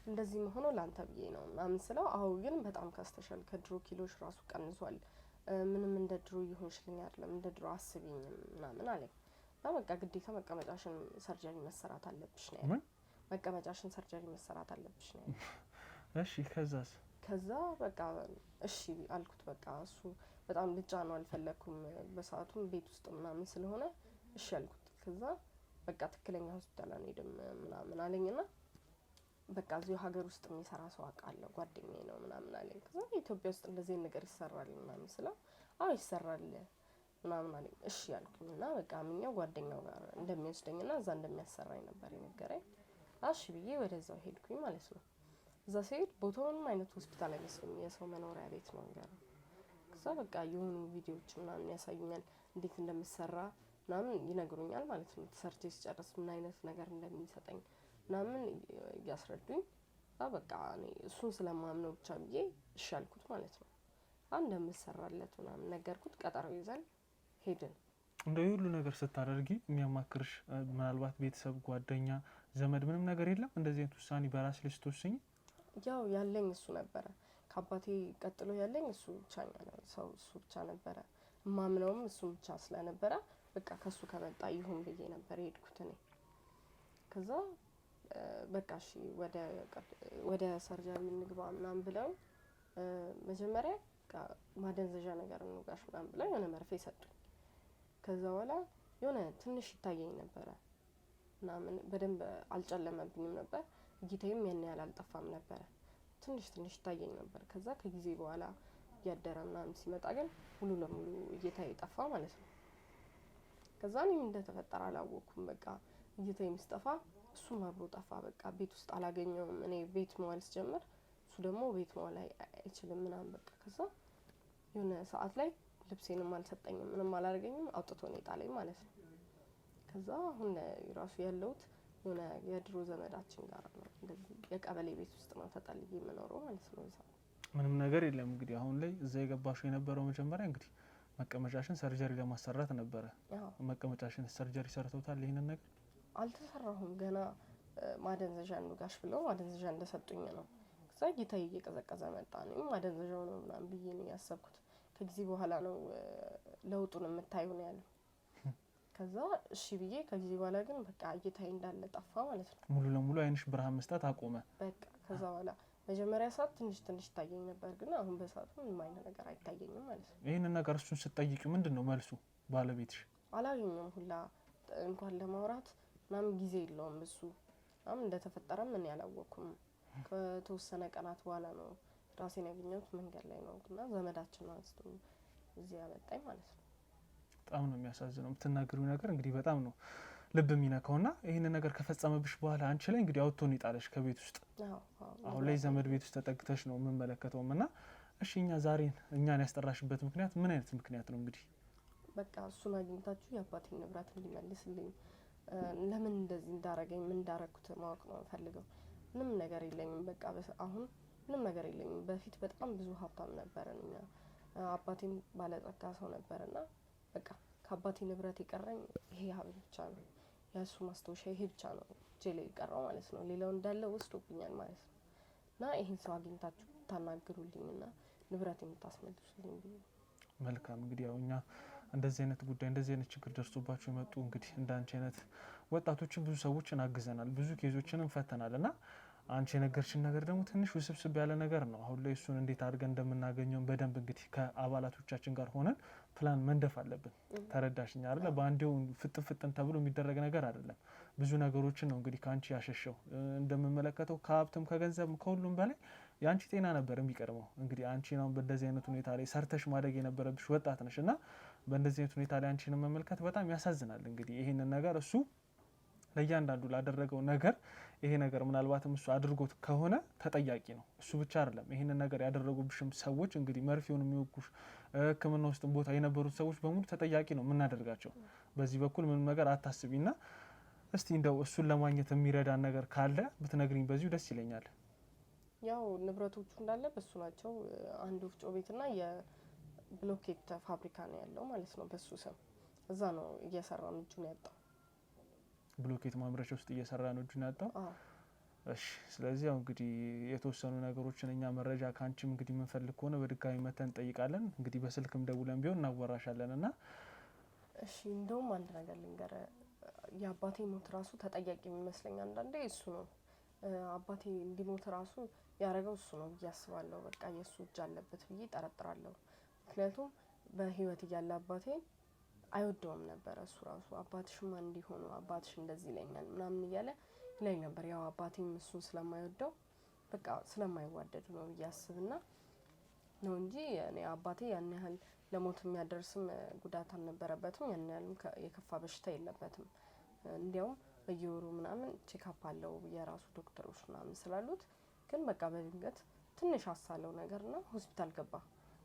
እንደዚህ መሆኑ ላንተ ብዬ ነው ምናምን ስለው አዎ ግን በጣም ከስተሻል፣ ከድሮ ኪሎሽ ራሱ ቀንሷል፣ ምንም እንደ ድሮ ይሆንሽልኝ አይደለም፣ እንደ ድሮ አስቢኝም ምናምን አለኝ። እና በቃ ግዴታ መቀመጫሽን ሰርጀሪ መሰራት አለብሽ ነው ያለኝ። መቀመጫሽን ሰርጀሪ መሰራት አለብሽ ነው ያለኝ። እሺ ከዛስ? ከዛ በቃ እሺ አልኩት። በቃ እሱ በጣም ልጫ ነው አልፈለኩም፣ በሰዓቱም ቤት ውስጥ ምናምን ስለሆነ እሺ አልኩት። ከዛ በቃ ትክክለኛ ሆስፒታል አንሄድም ምናምን አለኝና በቃ እዚሁ ሀገር ውስጥ የሚሰራ ሰው አውቃለሁ ጓደኛዬ ነው ምናምን አለኝ። ከዛ ኢትዮጵያ ውስጥ እንደዚህ ነገር ይሰራል ምናምን ስለው አዎ ይሰራል፣ ምናምን አለኝ። እሺ ያልኩኝ እና በቃ አምኜው ጓደኛው ጋር እንደሚወስደኝና እዛ እንደሚያሰራኝ ነበር የነገረኝ። እሺ ብዬ ወደዛው ሄድኩኝ ማለት ነው። እዛ ሲሄድ ቦታውንም አይነት ሆስፒታል አይመስልም፣ የሰው መኖሪያ ቤት ነው ነገር። ከዛ በቃ የሆኑ ቪዲዮዎች ምናምን ያሳዩኛል፣ እንዴት እንደምሰራ ምናምን ይነግሩኛል ማለት ነው። ተሰርቼ ሲጨርስ ምን አይነት ነገር እንደሚሰጠኝ ምናምን እያስረዱኝ፣ በቃ እኔ እሱን ስለማምነው ብቻ ብዬ እሺ አልኩት ማለት ነው። እንደምሰራለት ምናምን ነገርኩት። ቀጠሮ ይዘን ሄድን። እንደ ሁሉ ነገር ስታደርጊ የሚያማክርሽ ምናልባት ቤተሰብ፣ ጓደኛ፣ ዘመድ ምንም ነገር የለም? እንደዚህ አይነት ውሳኔ በራስ ላይ ስትወስኝ? ያው ያለኝ እሱ ነበረ። ከአባቴ ቀጥሎ ያለኝ እሱ ብቻ ነው። ሰው እሱ ብቻ ነበረ። ማምነውም እሱ ብቻ ስለነበረ በቃ ከሱ ከመጣ ይሁን ብዬ ነበር የሄድኩት እኔ። ከዛ በቃ እሺ ወደ ሰርጀሪ እንግባ ምናምን ብለው መጀመሪያ ማደንዘዣ ነገር እንውጋሽ ምናምን ብለው የሆነ መርፌ ሰጡኝ። ከዛ በኋላ የሆነ ትንሽ ይታየኝ ነበረ ምናምን፣ በደንብ አልጨለመብኝም ነበር። እይታዬም ያን ያህል አልጠፋም ነበረ። ትንሽ ይታየኝ ነበር። ከዛ ከጊዜ በኋላ እያደረ ምናምን ሲመጣ ግን ሙሉ ለሙሉ እይታዬ ጠፋ ማለት ነው። ከዛ እኔም እንደተፈጠረ አላወቅኩም። በቃ እይታዬ ሲጠፋ እሱም አብሮ ጠፋ። በቃ ቤት ውስጥ አላገኘውም። እኔ ቤት መዋል ስጀምር እሱ ደግሞ ቤት መዋል አይችልም ምናምን በቃ። ከዛ የሆነ ሰዓት ላይ ልብሴንም አልሰጠኝም፣ ምንም አላደረገኝም፣ አውጥቶ ነው የጣለኝ ማለት ነው። ከዛ አሁን ራሱ ያለሁት የሆነ የድሮ ዘመዳችን ጋር ነው። እንደዚህ የቀበሌ ቤት ውስጥ ነው ተጠልዬ የምኖረው ማለት ነው። እዛ ምንም ነገር የለም። እንግዲህ አሁን ላይ እዛ የገባሽው የነበረው መጀመሪያ እንግዲህ መቀመጫሽን ሰርጀሪ ለማሰራት ነበረ። መቀመጫሽን ሰርጀሪ ሰርተውታል? ይሄንን ነገር አልተሰራሁም ገና። ማደንዘዣ እንውጋሽ ብለው ማደንዘዣ እንደሰጡኝ ነው። ከዛ እይታዬ እየቀዘቀዘ መጣ። እኔም ማደንዘዣው ነው ምናምን ብዬ ነው ያሰብኩት። ከጊዜ በኋላ ነው ለውጡን የምታዩ ነው ያለው። ከዛ እሺ ብዬ ከጊዜ በኋላ ግን በቃ እይታዬ እንዳለ ጠፋ ማለት ነው። ሙሉ ለሙሉ አይንሽ ብርሃን መስጠት አቆመ በቃ። ከዛ በኋላ መጀመሪያ ሰዓት ትንሽ ይታየኝ ነበር፣ ግን አሁን በሰዓቱ ምንም አይነት ነገር አይታየኝም ማለት ነው። ይሄንን ነገር እሱን ስትጠይቂ ምንድን ነው መልሱ? ባለቤትሽ አላገኘም ሁላ እንኳን ለማውራት ምናምን ጊዜ የለውም እሱ። ምናምን እንደተፈጠረም እኔ አላወቅኩም። ከተወሰነ ቀናት በኋላ ነው ራሴን ያገኘሁት። መንገድ ላይ ነው እና ዘመዳችን አንስቶ እዚህ ያመጣኝ ማለት ነው። በጣም ነው የሚያሳዝነው። የምትናገሪው ነገር እንግዲህ በጣም ነው ልብ የሚነካውና ይህንን ነገር ከፈጸመብሽ በኋላ አንቺ ላይ እንግዲህ አውጥቶን ይጣለሽ ከቤት ውስጥ። አሁን ላይ ዘመድ ቤት ውስጥ ተጠግተሽ ነው የምንመለከተውም እና እሺ፣ እኛን ያስጠራሽበት ምክንያት ምን አይነት ምክንያት ነው? እንግዲህ በቃ እሱን አግኝታችሁ የአባቴን ንብረት እንዲመልስልኝ፣ ለምን እንደዚህ እንዳረገኝ ምን እንዳረኩት ማወቅ ነው ፈልገው። ምንም ነገር የለኝም በቃ አሁን ምንም ነገር የለኝም። በፊት በጣም ብዙ ሀብታም ነበርን እኛ። አባቴም ባለጸጋ ሰው ነበርና በቃ ከአባቴ ንብረት የቀረኝ ይሄ ሀብል ብቻ ነው። ያሱ ማስታወሻ ይሄ ብቻ ነው እጄ ላይ የቀረው ማለት ነው። ሌላው እንዳለ ወስዶብኛል ማለት ነው። እና ይሄን ሰው አግኝታችሁ ታናግሩልኝና ንብረት የምታስመልሱልኝ ብዬ። መልካም እንግዲህ ያው እኛ እንደዚህ አይነት ጉዳይ እንደዚህ አይነት ችግር ደርሶባቸው የመጡ እንግዲህ እንዳንቺ አይነት ወጣቶችን ብዙ ሰዎችን አግዘናል፣ ብዙ ኬዞችንም ፈተናል እና አንቺ የነገርሽን ነገር ደግሞ ትንሽ ውስብስብ ያለ ነገር ነው። አሁን ላይ እሱን እንዴት አድርገን እንደምናገኘው በደንብ እንግዲህ ከአባላቶቻችን ጋር ሆነን ፕላን መንደፍ አለብን። ተረዳሽኛ አይደለ? በአንዴው ፍጥን ተብሎ የሚደረግ ነገር አይደለም። ብዙ ነገሮችን ነው እንግዲህ ከአንቺ ያሸሸው። እንደምመለከተው ከሀብትም ከገንዘብም ከሁሉም በላይ የአንቺ ጤና ነበር የሚቀድመው። እንግዲህ አንቺ ነው በእንደዚህ አይነት ሁኔታ ላይ ሰርተሽ ማደግ የነበረብሽ ወጣት ነሽ እና በእንደዚህ አይነት ሁኔታ ላይ አንቺን መመልከት በጣም ያሳዝናል። እንግዲህ ይህንን ነገር እሱ ለእያንዳንዱ ላደረገው ነገር ይሄ ነገር ምናልባትም እሱ አድርጎት ከሆነ ተጠያቂ ነው። እሱ ብቻ አይደለም፣ ይሄንን ነገር ያደረጉብሽም ሰዎች እንግዲህ መርፌውን የሚወጉሽ ሕክምና ውስጥ ቦታ የነበሩት ሰዎች በሙሉ ተጠያቂ ነው የምናደርጋቸው። በዚህ በኩል ምንም ነገር አታስቢና እስቲ እንደው እሱን ለማግኘት የሚረዳን ነገር ካለ ብትነግሪኝ በዚሁ ደስ ይለኛል። ያው ንብረቶቹ እንዳለ በሱ ናቸው። አንድ ወፍጮ ቤትና የብሎኬት ፋብሪካ ነው ያለው ማለት ነው በሱ ስም። እዛ ነው እየሰራ ነው እጁን ያጣው። ብሎኬት ማምረቻ ውስጥ እየሰራ ነው እጁን ያጣው። እሺ፣ ስለዚህ ያው እንግዲህ የተወሰኑ ነገሮችን እኛ መረጃ ካንቺም እንግዲህ የምንፈልግ ከሆነ በድጋሚ መተን እንጠይቃለን። እንግዲህ በስልክም ደውለን ቢሆን እናወራሻለን እና እሺ። እንደውም አንድ ነገር ልንገር፣ የአባቴ ሞት ራሱ ተጠያቂ የሚመስለኝ አንዳንዴ እሱ ነው። አባቴ እንዲሞት ራሱ ያደረገው እሱ ነው ብዬ አስባለሁ። በቃ የእሱ እጅ አለበት ብዬ ጠረጥራለሁ። ምክንያቱም በህይወት እያለ አባቴ አይወደውም ነበር እሱ ራሱ። አባትሽማ እንዲሆኑ አባትሽ እንደዚህ ይለኛል ምናምን እያለ ይለኝ ነበር። ያው አባቴም እሱን ስለማይወደው በቃ ስለማይዋደዱ ነው ብዬ አስብና ነው እንጂ እኔ አባቴ ያን ያህል ለሞት የሚያደርስም ጉዳት አልነበረበትም። ያን ያህልም የከፋ በሽታ የለበትም። እንዲያውም በየወሩ ምናምን ቼክአፕ አለው የራሱ ዶክተሮች ምናምን ስላሉት። ግን በቃ በድንገት ትንሽ አሳለው ነገርና ሆስፒታል ገባ።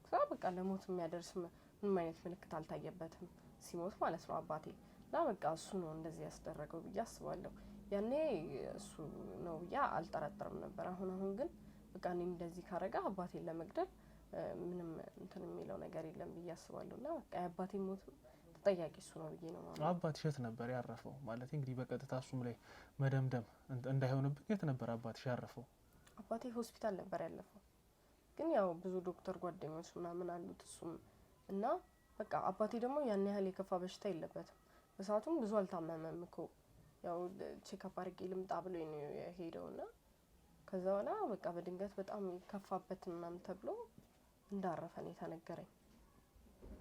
ከዛ በቃ ለሞት የሚያደርስ ምንም አይነት ምልክት አልታየበትም ሲሞት ማለት ነው አባቴ። እና በቃ እሱ ነው እንደዚህ ያስደረገው ብዬ አስባለሁ። ያኔ እሱ ነው ብዬ አልጠረጥርም ነበር። አሁን ግን በቃ እኔ እንደዚህ ካረጋ አባቴን ለመግደል ምንም እንትን የሚለው ነገር የለም ብዬ አስባለሁ። እና በቃ የአባቴ ሞት ተጠያቂ እሱ ነው ብዬ ነው ማለት። አባትሽ የት ነበር ያረፈው? ማለት እንግዲህ በቀጥታ እሱም ላይ መደምደም እንዳይሆንብኝ የት ነበር አባትሽ ያረፈው? አባቴ ሆስፒታል ነበር ያለፈው። ግን ያው ብዙ ዶክተር ጓደኞች ምናምን አሉት እሱም እና በቃ አባቴ ደግሞ ያን ያህል የከፋ በሽታ የለበትም። በሰዓቱም ብዙ አልታመመም እኮ ያው ቼክአፕ አድርጌ ልምጣ ብሎ ነው የሄደውና ከዛ በኋላ በቃ በድንገት በጣም ከፋበት ምናምን ተብሎ እንዳረፈ ነው የተነገረኝ።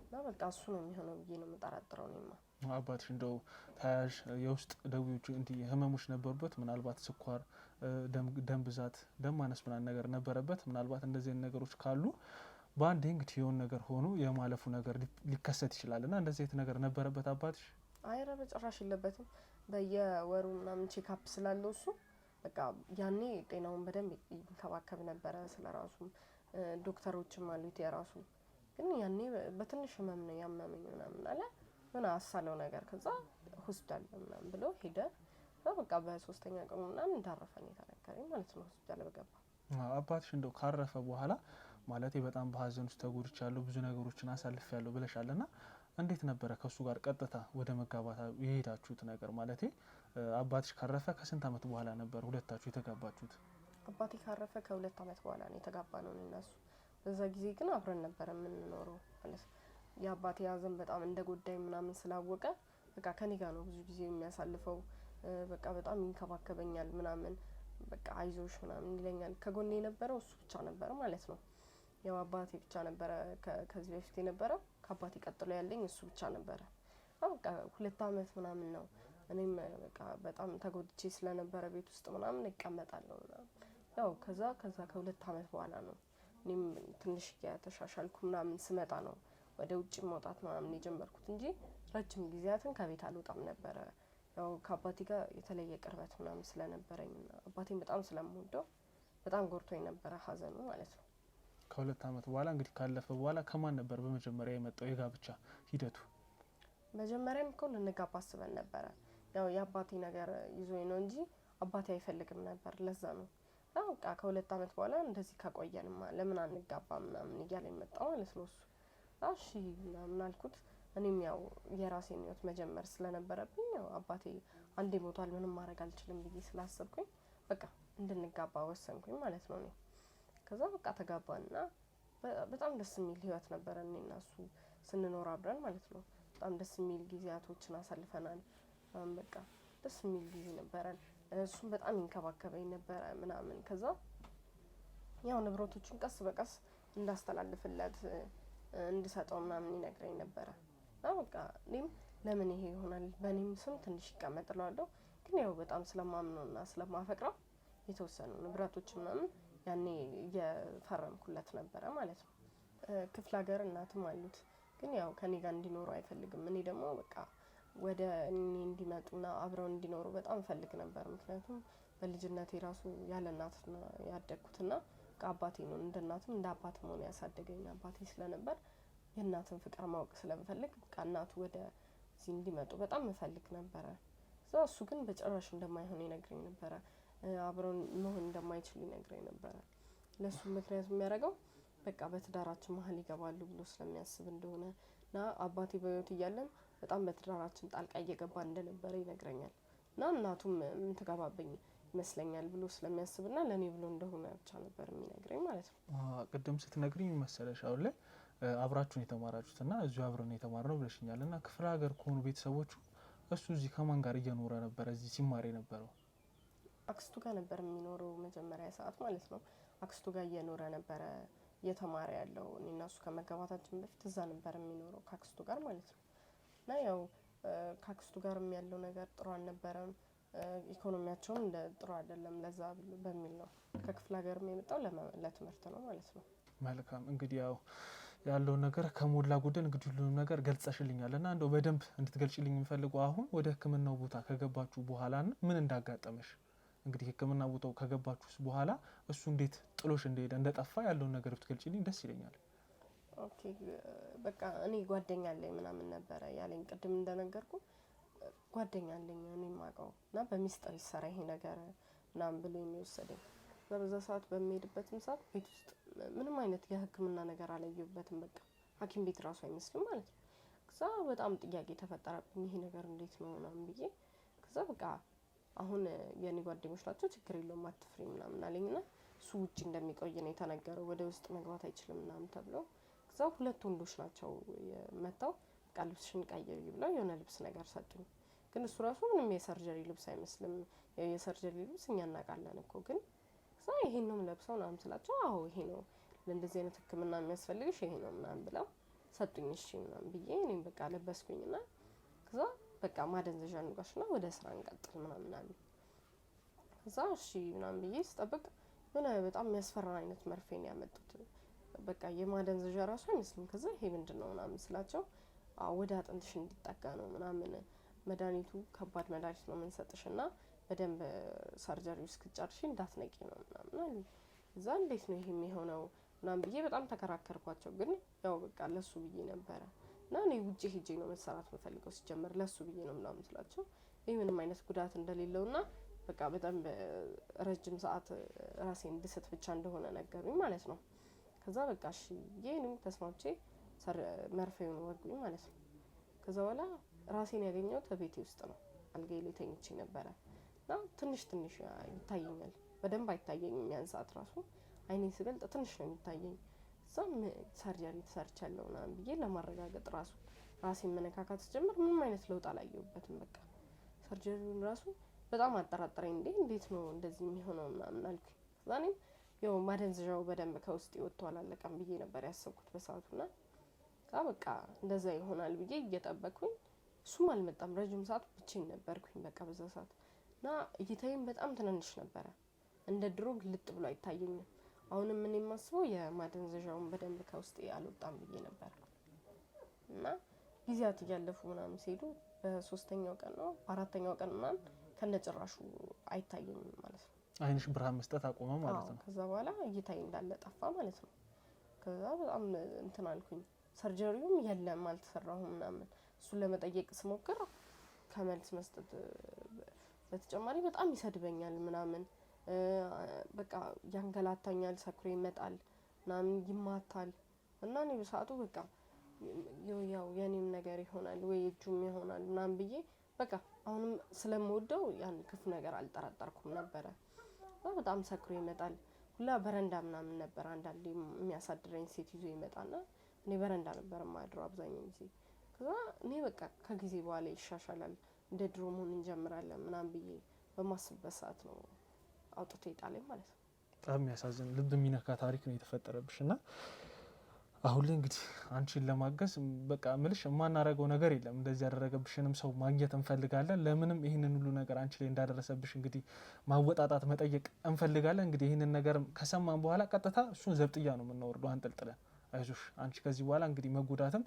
እና በቃ እሱ ነው የሚሆነው ብዬ ነው የምጠረጥረው እኔማ። አባትሽ እንደው ተያያዥ የውስጥ ደዌዎች እንዲህ ህመሞች ነበሩበት? ምናልባት ስኳር፣ ደም ብዛት፣ ደም ማነስ ምናምን ነገር ነበረበት? ምናልባት እንደዚህ አይነት ነገሮች ካሉ በአንዴ እንግዲህ የሆነ ነገር ሆኖ የማለፉ ነገር ሊከሰት ይችላል እና እንደዚህ አይነት ነገር ነበረበት አባትሽ? አይ ኧረ በጭራሽ የለበትም። በየወሩ ምናምን ቼክአፕ ስላለው እሱ በቃ ያኔ ጤናውን በደንብ ይንከባከብ ነበረ። ስለራሱም ዶክተሮችም አሉት የራሱ። ግን ያኔ በትንሽ ህመም ነው ያመመኝ ምናምን አለ ምን አሳለው ነገር። ከዛ ሆስፒታል ምናምን ብሎ ሄደ። በቃ በሶስተኛ ቀኑ ምናምን እንዳረፈ ነው የተነገረኝ ማለት ነው ሆስፒታል በገባ። አባትሽ እንደው ካረፈ በኋላ ማለት በጣም በሀዘን ውስጥ ተጎድቻለሁ፣ ብዙ ነገሮችን አሳልፌያለሁ ብለሻልና እንዴት ነበረ ከሱ ጋር ቀጥታ ወደ መጋባት የሄዳችሁት ነገር? ማለት አባትሽ ካረፈ ከስንት አመት በኋላ ነበር ሁለታችሁ የተጋባችሁት? አባቴ ካረፈ ከ2 አመት በኋላ ነው የተጋባነው እነሱ። በዛ ጊዜ ግን አብረን ነበር የምንኖረው ማለት የአባቴ ሀዘን በጣም እንደጎዳኝ ምናምን ስላወቀ በቃ ከኔ ጋር ነው ብዙ ጊዜ የሚያሳልፈው። በቃ በጣም ይንከባከበኛል ምናምን በቃ አይዞሽ ምናምን ይለኛል። ከጎኔ የነበረው እሱ ብቻ ነበር ማለት ነው። ያው አባቴ ብቻ ነበረ ከዚህ በፊት የነበረው። ከአባቴ ቀጥሎ ያለኝ እሱ ብቻ ነበረ። በቃ 2 አመት ምናምን ነው። እኔም በቃ በጣም ተጎድቼ ስለነበረ ቤት ውስጥ ምናምን እቀመጣለሁ ምናምን። ያው ከዛ ከ2 አመት በኋላ ነው እኔም ትንሽ ያተሻሻልኩ ምናምን ስመጣ ነው ወደ ውጭ መውጣት ምናምን የጀመርኩት እንጂ ረጅም ጊዜያትን ከቤት አልወጣም ነበረ። ያው ከአባቴ ጋር የተለየ ቅርበት ምናምን ስለነበረኝ አባቴን በጣም ስለምወደው በጣም ጎርቶኝ ነበረ ሀዘኑ ማለት ነው። ከ2 አመት በኋላ እንግዲህ ካለፈ በኋላ ከማን ነበር በመጀመሪያ የመጣው የጋብቻ ሂደቱ? መጀመሪያም እኮ ልንጋባ አስበን ነበረ። ያው የአባቴ ነገር ይዞኝ ነው እንጂ አባቴ አይፈልግም ነበር። ለዛ ነው በቃ ከ2 አመት በኋላ እንደዚህ ካቆየንማ ለምን አንጋባ ምናምን እያለ መጣው ማለት ነው እሱ። እሺ ምናምን አልኩት። እኔም ያው የራሴን ህይወት መጀመር ስለነበረብኝ ያው አባቴ አንዴ ሞቷል ምንም ማድረግ አልችልም ብዬ ስላሰብኩኝ በቃ እንድንጋባ ወሰንኩኝ ማለት ነው እኔ። ከዛ በቃ ተጋባንና በጣም ደስ የሚል ህይወት ነበረ እኔና እሱ ስንኖር አብረን ማለት ነው። በጣም ደስ የሚል ጊዜያቶችን አሳልፈናል። በቃ ደስ የሚል ጊዜ ነበረን። እሱም በጣም ይንከባከበኝ ነበረ ምናምን። ከዛ ያው ንብረቶቹን ቀስ በቀስ እንዳስተላልፍለት እንድሰጠው ምናምን ይነግረኝ ነበረ። በቃ እኔም ለምን ይሄ ይሆናል በእኔም ስም ትንሽ ይቀመጥላለሁ። ግን ያው በጣም ስለማምነውና ስለማፈቅረው የተወሰኑ ንብረቶች ምናምን ያኔ እየፈረምኩለት ነበረ ማለት ነው። ክፍለ ሀገር እናትም አሉት። ግን ያው ከኔ ጋር እንዲኖሩ አይፈልግም። እኔ ደግሞ በቃ ወደ እኔ እንዲመጡና አብረው እንዲኖሩ በጣም ፈልግ ነበር። ምክንያቱም በልጅነቴ ራሱ ያለ እናት ያደግኩትና አባቴ ነው እንደ እናትም እንደ አባትም ሆኖ ያሳደገኝ አባቴ ስለነበር የእናትን ፍቅር ማወቅ ስለምፈልግ በቃ እናቱ ወደ እዚህ እንዲመጡ በጣም እፈልግ ነበረ። እሱ ግን በጭራሽ እንደማይሆን ይነግረኝ ነበረ። አብረው መሆን እንደማይችሉ ይነግረኝ ነበረ። ለሱ ምክንያት የሚያደርገው በቃ በትዳራችን መሀል ይገባሉ ብሎ ስለሚያስብ እንደሆነ እና አባቴ በህይወት እያለን በጣም በትዳራችን ጣልቃ እየገባ እንደነበረ ይነግረኛል። እና እናቱም ምን ተጋባብኝ ይመስለኛል ብሎ ስለሚያስብና ለኔ ብሎ እንደሆነ ብቻ ነበር የሚነግረኝ ማለት ነው። ቅድም ስትነግሪኝ መሰለሽ አሁን ላይ አብራችሁን የተማራችሁትና እዚሁ አብረን የተማርነው ብለሽኛል። እና ክፍለ ሀገር ከሆኑ ቤተሰቦቹ እሱ እዚህ ከማን ጋር እየኖረ ነበረ እዚህ ሲማር የነበረው? አክስቱ ጋር ነበር የሚኖረው መጀመሪያ ሰዓት ማለት ነው። አክስቱ ጋር እየኖረ ነበረ እየተማረ ያለው። እኔና እሱ ከመጋባታችን በፊት እዛ ነበር የሚኖረው ከአክስቱ ጋር ማለት ነው። እና ያው ከአክስቱ ጋርም ያለው ነገር ጥሩ አልነበረም። ኢኮኖሚያቸውም ጥሩ አይደለም። ለዛ በሚል ነው ከክፍለ ሀገርም የመጣው ለትምህርት ነው ማለት ነው። መልካም እንግዲህ ያው ያለውን ነገር ከሞላ ጎደል እንግዲህ ሁሉንም ነገር ገልጸሽልኛል እና እንደው በደንብ እንድትገልጭልኝ የምፈልገው አሁን ወደ ሕክምናው ቦታ ከገባችሁ በኋላ ምን እንዳጋጠመሽ እንግዲህ ሕክምና ቦታው ከገባችሁስ በኋላ እሱ እንዴት ጥሎሽ እንደሄደ እንደጠፋ ያለውን ነገር ብትገልጭልኝ ደስ ይለኛል። ኦኬ በቃ እኔ ጓደኛ አለኝ ምናምን ነበረ ያለኝ ቅድም እንደነገርኩ ጓደኛ አለኝ እኔ የማውቀው እና በሚስጥር ይሰራ ይሄ ነገር ምናምን ብሎ የሚወሰደኝ በዛ ሰዓት በሚሄድበትም ሰዓት ቤት ውስጥ ምንም አይነት የህክምና ነገር አላየሁበትም። በቃ ሐኪም ቤት ራሱ አይመስልም ማለት ነው። ከዛ በጣም ጥያቄ ተፈጠረብኝ ይሄ ነገር እንዴት ነው ምናምን ብዬ ከዛ በቃ አሁን የኔ ጓደኞች ናቸው ችግር የለውም አትፍሪ ምናምን አለኝና እሱ ውጪ እንደሚቆይ ነው የተነገረው ወደ ውስጥ መግባት አይችልም ምናምን ተብሎ ከዛ 2 ወንዶች ናቸው መጣው በቃ ልብስሽን ቀይሪ ብለው የሆነ ልብስ ነገር ሰጡኝ። ግን እሱ ራሱ ምንም የሰርጀሪ ልብስ አይመስልም። የሰርጀሪ ልብስ እኛ እናውቃለን እኮ ግን ከዛ ይሄን ነው ለብሰው ምናምን ስላቸው አዎ ይሄ ነው ለእንደዚህ አይነት ህክምና የሚያስፈልግሽ ይሄ ነው ምናምን ብለው ሰጡኝ። እሺ ምናምን ብዬ እኔም በቃ ለበስኩኝና ከዛ በቃ ማደንዘዣ እንጓሽና ወደ ስራ እንቀጥል ምናምን አሉ። ከዛ እሺ ምናምን ብዬ ስጠብቅ የሆነ በጣም የሚያስፈራ አይነት መርፌ ነው ያመጡት። በቃ የማደንዘዣ ራሱ አይመስልም። ከዛ ይሄ ምንድነው ምናምን ስላቸው ወደ አጥንትሽ እንዲጠጋ ነው ምናምን መድኃኒቱ ከባድ መድኃኒት ነው የምንሰጥሽና በደንብ ሰርጀሪ እስክትጨርሺ እንዳትነቂ ነው ምናምን አሉ። እዛ እንዴት ነው ይሄ የሚሆነው ምናምን ብዬ በጣም ተከራከርኳቸው። ግን ያው በቃ ለሱ ብዬ ነበረ እና እኔ ውጪ ሄጄ ነው መሰራት የምፈልገው ሲጀመር ለሱ ብዬ ነው ምናምን ስላቸው ይሄ ምንም አይነት ጉዳት እንደሌለውና በቃ በጣም ረጅም ሰዓት ራሴን እንድስት ብቻ እንደሆነ ነገሩኝ ማለት ነው። ከዛ በቃ እሺ ይሄንም ተስማምቼ መርፌውን ወጉኝ ማለት ነው። ከዛ በኋላ ራሴን ያገኘሁት በቤቴ ውስጥ ነው። አልጋዬ ላይ ተኝቼ ነበረ እና ትንሽ ይታየኛል። በደንብ አይታየኝም ያን ሰዓት ራሱ አይኔን ስገልጥ ትንሽ ነው የሚታየኝ። እዛም ሰርጀሪ ተሰርቻለሁ ምናምን ብዬ ለማረጋገጥ ራሱ ራሴን መነካካት ስጀምር ምንም አይነት ለውጥ አላየሁበትም። በቃ ሰርጀሪውን ራሱ በጣም አጠራጠረኝ። እንዴት ነው እንደዚህ የሚሆነው ምናምን አልኩኝ። ከዛ እኔም ያው ማደንዘዣው በደንብ ከውስጥ ይወጣ አላለቀም ብዬ ነበር ያሰብኩት በሰዓቱና በቃ እንደዛ ይሆናል ብዬ እየጠበቅኩኝ እሱም አልመጣም። ረጅም ሰዓት ብቻዬን ነበርኩኝ በቃ በዛ ሰዓት እና እይታዬም በጣም ትንንሽ ነበረ። እንደ ድሮ ግልጥ ብሎ አይታየኝም። አሁንም ምን የማስበው የማደንዘዣውን በደንብ ከውስጥ አልወጣም ብዬ ነበር እና ጊዜያት እያለፉ ምናምን ሲሄዱ በ3ኛው ቀን ነው 4ኛው ቀን ምናምን ከነጭራሹ አይታየኝም ማለት ነው። አይንሽ ብርሃን መስጠት አቆመ ማለት ነው። ከዛ በኋላ እይታዬ እንዳለ ጠፋ ማለት ነው። ከዛ በጣም እንትን አልኩኝ። ሰርጀሪውም የለም አልተሰራሁም ምናምን እሱን ለመጠየቅ ስሞክር ከመልስ መስጠት በተጨማሪ በጣም ይሰድበኛል ምናምን በቃ ያንገላታኛል፣ ሰክሮ ይመጣል ምናምን ይማታል እና እኔ በሰዓቱ በቃ ያው የኔም ነገር ይሆናል ወይ እጁም ይሆናል ምናምን ብዬ በቃ አሁንም ስለምወደው ያን ክፉ ነገር አልጠራጠርኩም ነበረ። በጣም ሰክሮ ይመጣል ሁላ በረንዳ ምናምን ነበር አንዳንዴ የሚያሳድረኝ ሴት ይዞ ይመጣና እኔ በረንዳ ነበር የማድረው አብዛኛው ጊዜ። ከዛ እኔ በቃ ከጊዜ በኋላ ይሻሻላል እንደ ድሮ መሆን እንጀምራለን ምናምን ብዬ በማስብበት ሰዓት ነው አውጥቶ ይጣለኝ ማለት ነው። በጣም የሚያሳዝን ልብ የሚነካ ታሪክ ነው የተፈጠረብሽ እና አሁን ላይ እንግዲህ አንቺን ለማገዝ በቃ ምልሽ የማናረገው ነገር የለም። እንደዚህ ያደረገብሽንም ሰው ማግኘት እንፈልጋለን። ለምንም ይህንን ሁሉ ነገር አንቺ ላይ እንዳደረሰብሽ እንግዲህ ማወጣጣት መጠየቅ እንፈልጋለን። እንግዲህ ይህንን ነገር ከሰማን በኋላ ቀጥታ እሱን ዘብጥያ ነው የምናወርደው አንጠልጥለን። አይዞሽ አንቺ ከዚህ በኋላ እንግዲህ መጎዳትም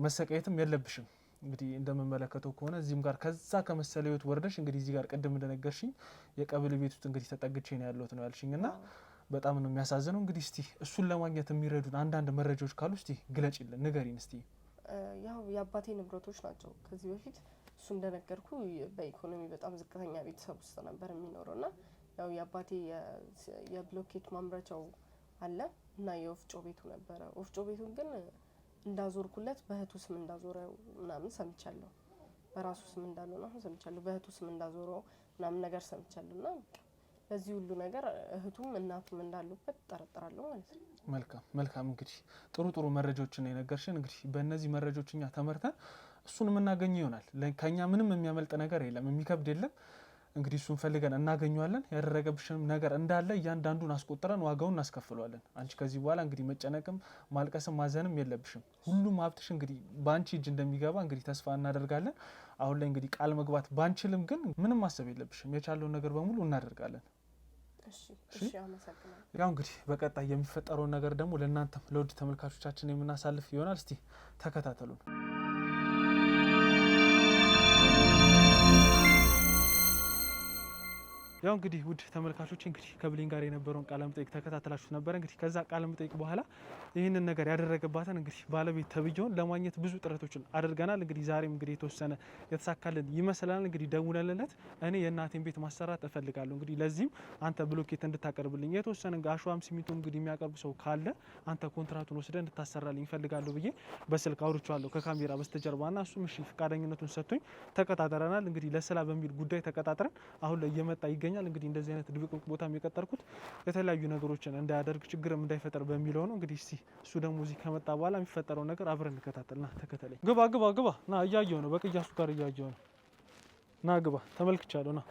መሰቃየትም የለብሽም። እንግዲህ እንደምመለከተው ከሆነ እዚህም ጋር ከዛ ከመሰለ ህይወት ወርደሽ እንግዲህ እዚህ ጋር ቅድም እንደነገርሽኝ የቀበሌ ቤት ውስጥ እንግዲህ ተጠግቼ ነው ያለሁት ነው ያልሽኝና በጣም ነው የሚያሳዝነው። እንግዲህ እስቲ እሱን ለማግኘት የሚረዱን አንዳንድ መረጃዎች ካሉ እስቲ ግለጪልን፣ ንገሪን እስቲ። ያው የአባቴ ንብረቶች ናቸው። ከዚህ በፊት እሱ እንደነገርኩ በኢኮኖሚ በጣም ዝቅተኛ ቤተሰብ ውስጥ ነበር የሚኖረውና ያው የአባቴ የብሎኬት ማምረቻው አለ እና የወፍጮ ቤቱ ነበረ። ወፍጮ ቤቱን ግን እንዳዞርኩለት በእህቱ ስም እንዳዞረው ምናምን ሰምቻለሁ። በራሱ ስም እንዳልሆነ አሁን ሰምቻለሁ። በእህቱ ስም እንዳዞረው ምናምን ነገር ሰምቻለሁና በዚህ ሁሉ ነገር እህቱም እናቱም እንዳሉበት ጠረጥራለሁ ማለት ነው። መልካም እንግዲህ ጥሩ መረጃዎችን የነገርሽን። እንግዲህ በእነዚህ መረጃዎች እኛ ተመርተን እሱን የምናገኘው ይሆናል። ከኛ ምንም የሚያመልጥ ነገር የለም፣ የሚከብድ የለም። እንግዲህ እሱን ፈልገን እናገኘዋለን። ያደረገብሽንም ነገር እንዳለ እያንዳንዱን አስቆጥረን ዋጋውን እናስከፍለዋለን። አንቺ ከዚህ በኋላ እንግዲህ መጨነቅም ማልቀስም ማዘንም የለብሽም። ሁሉም ሀብትሽ እንግዲህ በአንቺ እጅ እንደሚገባ እንግዲህ ተስፋ እናደርጋለን። አሁን ላይ እንግዲህ ቃል መግባት ባንችልም ግን ምንም ማሰብ የለብሽም። የቻለውን ነገር በሙሉ እናደርጋለን። እሺ አመሰግናለሁ። ያው እንግዲህ በቀጣይ የሚፈጠረውን ነገር ደግሞ ለእናንተም ለውድ ተመልካቾቻችን የምናሳልፍ ይሆናል። እስቲ ተከታተሉን። ያው እንግዲህ ውድ ተመልካቾች እንግዲህ ከብሌን ጋር የነበረውን ቃለ መጠይቅ ተከታተላችሁ ነበር። እንግዲህ ከዛ ቃለ መጠይቅ በኋላ ይህንን ነገር ያደረገባትን እንግዲህ ባለቤት ተብዬውን ለማግኘት ብዙ ጥረቶችን አድርገናል። እንግዲህ ዛሬም እንግዲህ የተወሰነ የተሳካልን ይመስላል። እንግዲህ ደውለንለት እኔ የእናቴን ቤት ማሰራት እፈልጋለሁ፣ እንግዲህ ለዚህም አንተ ብሎኬት እንድታቀርብልኝ የተወሰነ አሸዋም ሲሚንቶ እንግዲህ የሚያቀርብ ሰው ካለ አንተ ኮንትራቱን ወስደህ እንድታሰራልኝ እፈልጋለሁ ብዬ በስልክ አውርቼዋለሁ ከካሜራ በስተጀርባና እሱም እሺ ፈቃደኝነቱን ሰጥቶኝ ተቀጣጥረናል። እንግዲህ ለስራ በሚል ጉዳይ ተቀጣጥረን አሁን ላይ እየመጣ ይገኛል። እንግዲህ እንደዚህ አይነት ድብቅብቅ ቦታም የቀጠርኩት የተለያዩ ነገሮችን እንዳያደርግ ችግርም እንዳይፈጠር በሚለው ነው። እንግዲህ እስቲ እሱ ደግሞ እዚህ ከመጣ በኋላ የሚፈጠረው ነገር አብረን እንከታተልና ተከተለኝ። ግባ ግባ ግባ ና እያየው ነው፣ በቅያሱ ጋር እያየው ነው። ና ግባ ተመልክቻለሁ። ና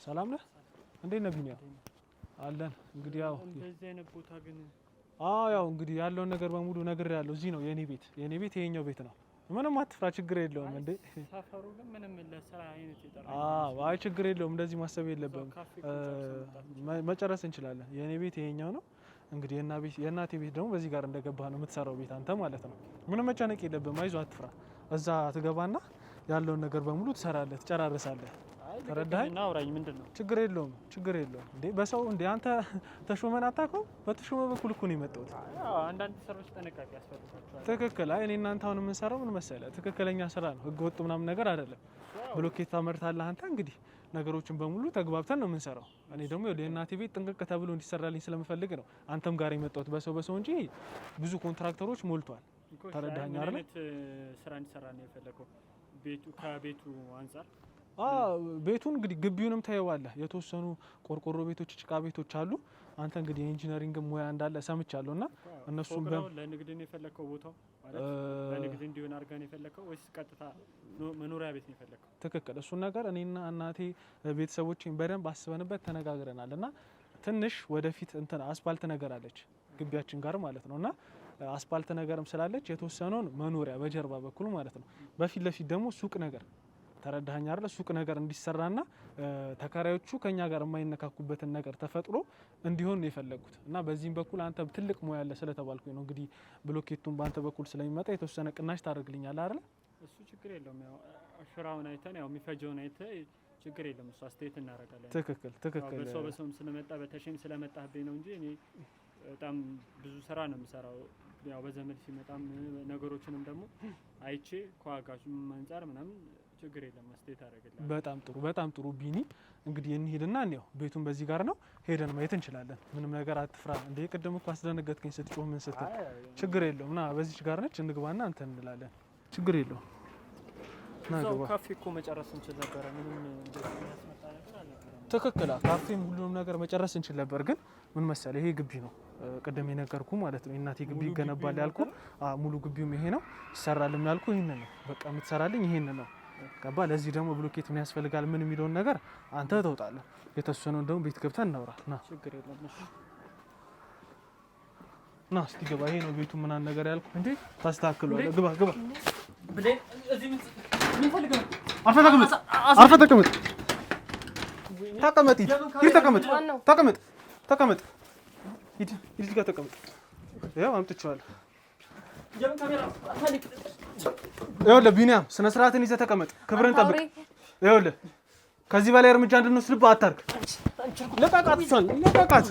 ሰላም ነህ? እንዴት ነህ ቢኒያ? አለን እንግዲህ ያው እንደዚህ አይነት ቦታ ግን ያው እንግዲህ ያለውን ነገር በሙሉ ነግሬያለሁ። እዚህ ነው የኔ ቤት ይሄኛው ቤት ነው። ምንም አትፍራ፣ ችግር የለውም። እንዴ ሰፈሩ ግን ምንም ለስራ አይነት ይጠራል። አይ ችግር የለውም። እንደዚህ ማሰብ የለብንም። መጨረስ እንችላለን። የኔ ቤት ይሄኛው ነው። እንግዲህ የእናቴ ቤት ደግሞ በዚህ ጋር እንደገባ ነው የምትሰራው ቤት አንተ ማለት ነው። ምንም መጨነቅ የለብንም። አይዞህ አትፍራ። እዛ ትገባና ያለውን ነገር በሙሉ ትሰራለህ፣ ትጨራርሳለህ። ተረዳኸኝ? አውራኝ ምንድነው? ችግር የለውም እንዴ በሰው እንዴ አንተ ተሾመን አታውቀውም? በተሾመ በኩል እኮ ነው የመጣሁት። አንዳንድ ስራዎች ጥንቃቄ ያስፈልጋቸዋል። ትክክል። አይ እኔ እናንተ አሁን የምንሰራው ምን መሰለህ ትክክለኛ ስራ ነው፣ ህገ ወጥ ምናምን ነገር አይደለም። ብሎኬት ታመርታለህ አንተ። እንግዲህ ነገሮችን በሙሉ ተግባብተን ነው የምንሰራው። እኔ ደግሞ የእናቴ ቤት ጥንቅቅ ተብሎ እንዲሰራልኝ ስለምፈልግ ነው አንተም ጋር የመጣሁት በሰው እንጂ ብዙ ኮንትራክተሮች ሞልቷል። ተረዳኸኝ አይደል? ስራ እንዲሰራ ነው የፈለገው ከቤቱ አንፃር ቤቱን እንግዲህ ግቢውንም ታየዋለህ። የተወሰኑ ቆርቆሮ ቤቶች፣ ጭቃ ቤቶች አሉ። አንተ እንግዲህ የኢንጂነሪንግ ሙያ እንዳለ ሰምቻለሁ እና እነሱም ለንግድ ነው የፈለከው ቦታው ማለት ለንግድ እንዲሆን አድርገን የፈለከው ወይስ ቀጥታ መኖሪያ ቤት ነው የፈለከው? ትክክል። እሱን ነገር እኔና እናቴ ቤተሰቦችን በደንብ አስበንበት ተነጋግረናል እና ትንሽ ወደፊት እንትን አስፓልት ነገር አለች ግቢያችን ጋር ማለት ነው እና አስፓልት ነገርም ስላለች የተወሰነውን መኖሪያ በጀርባ በኩል ማለት ነው፣ በፊት ለፊት ደግሞ ሱቅ ነገር ተረዳኸኝ አይደል? ሱቅ ነገር እንዲሰራና ተከራዮቹ ከኛ ጋር የማይነካኩበትን ነገር ተፈጥሮ እንዲሆን ነው የፈለጉት እና በዚህም በኩል አንተ ትልቅ ሙያ ያለ ስለተባልኩኝ ነው እንግዲህ ብሎኬቱን በአንተ በኩል ስለሚመጣ የተወሰነ ቅናሽ ታደርግልኛለህ አይደል? እሱ ችግር የለውም። ያው አሽራውን አይተን ያው የሚፈጀውን አይተህ ችግር የለም። እሱ አስተያየት እናደርጋለን። ትክክል። በሰውም ስለመጣ በተሽም ስለመጣህብኝ ነው እንጂ እኔ በጣም ብዙ ስራ ነው የምሰራው። ያው በዘመድ ሲመጣም ነገሮችንም ደግሞ አይቼ ከዋጋችሁም አንፃር ምናምን ችግር የለም አስተያየት አደረግልኝ። በጣም ጥሩ ቢኒ። እንግዲህ እንሂድና እንየው። ቤቱን በዚህ ጋር ነው ሄደን ማየት እንችላለን። ምንም ነገር አትፍራ። እንዴ ቅድም እኮ አስደነገጥከኝ ስትጮህ ምን ስትል። ችግር የለውም ና በዚች ጋር ነች እንግባና እንትን እንላለን። ችግር የለውም። እዛው ካፌ እኮ መጨረስ እንችል ነበረ። ምንም የሚያስመጣ ነገር አልነበረም። ትክክል። ካፌም ሁሉንም ነገር መጨረስ እንችል ነበር፣ ግን ምን መሰለህ ይሄ ግቢ ነው ቅድም የነገርኩ ማለት ነው። የእናቴ ግቢ ይገነባል ያልኩ ሙሉ ግቢውም ይሄ ነው። ይሰራልም ያልኩ ይሄንን ነው። በቃ የምትሰራልኝ ይሄንን ነው። ገባ? ለዚህ ደግሞ ብሎኬት ምን ያስፈልጋል ምን የሚለውን ነገር አንተ ተውጣለህ። የተወሰነውን ደግሞ ቤት ገብተን እናውራ። ና ችግር የለም። ና እስቲ ግባ። ይሄ ነው ቤቱ ምናምን ነገር ያልኩ እንዴ ታስተካክለዋለህ። ግባ ብሌ እዚህ ምን ፈልገህ? አርፈህ ተቀመጥ። ተቀመጥ። ሂድ ጋር ተቀመጥ። ያው አምጥቼዋለሁ። ይኸውልህ ቢኒያም ስነ ስርዓትን ይዘህ ተቀመጥ። ክብርን ጠብቅ። ይኸውልህ ከዚህ በላይ እርምጃ እንድንወስድብህ አታርግ። ልቀቃት።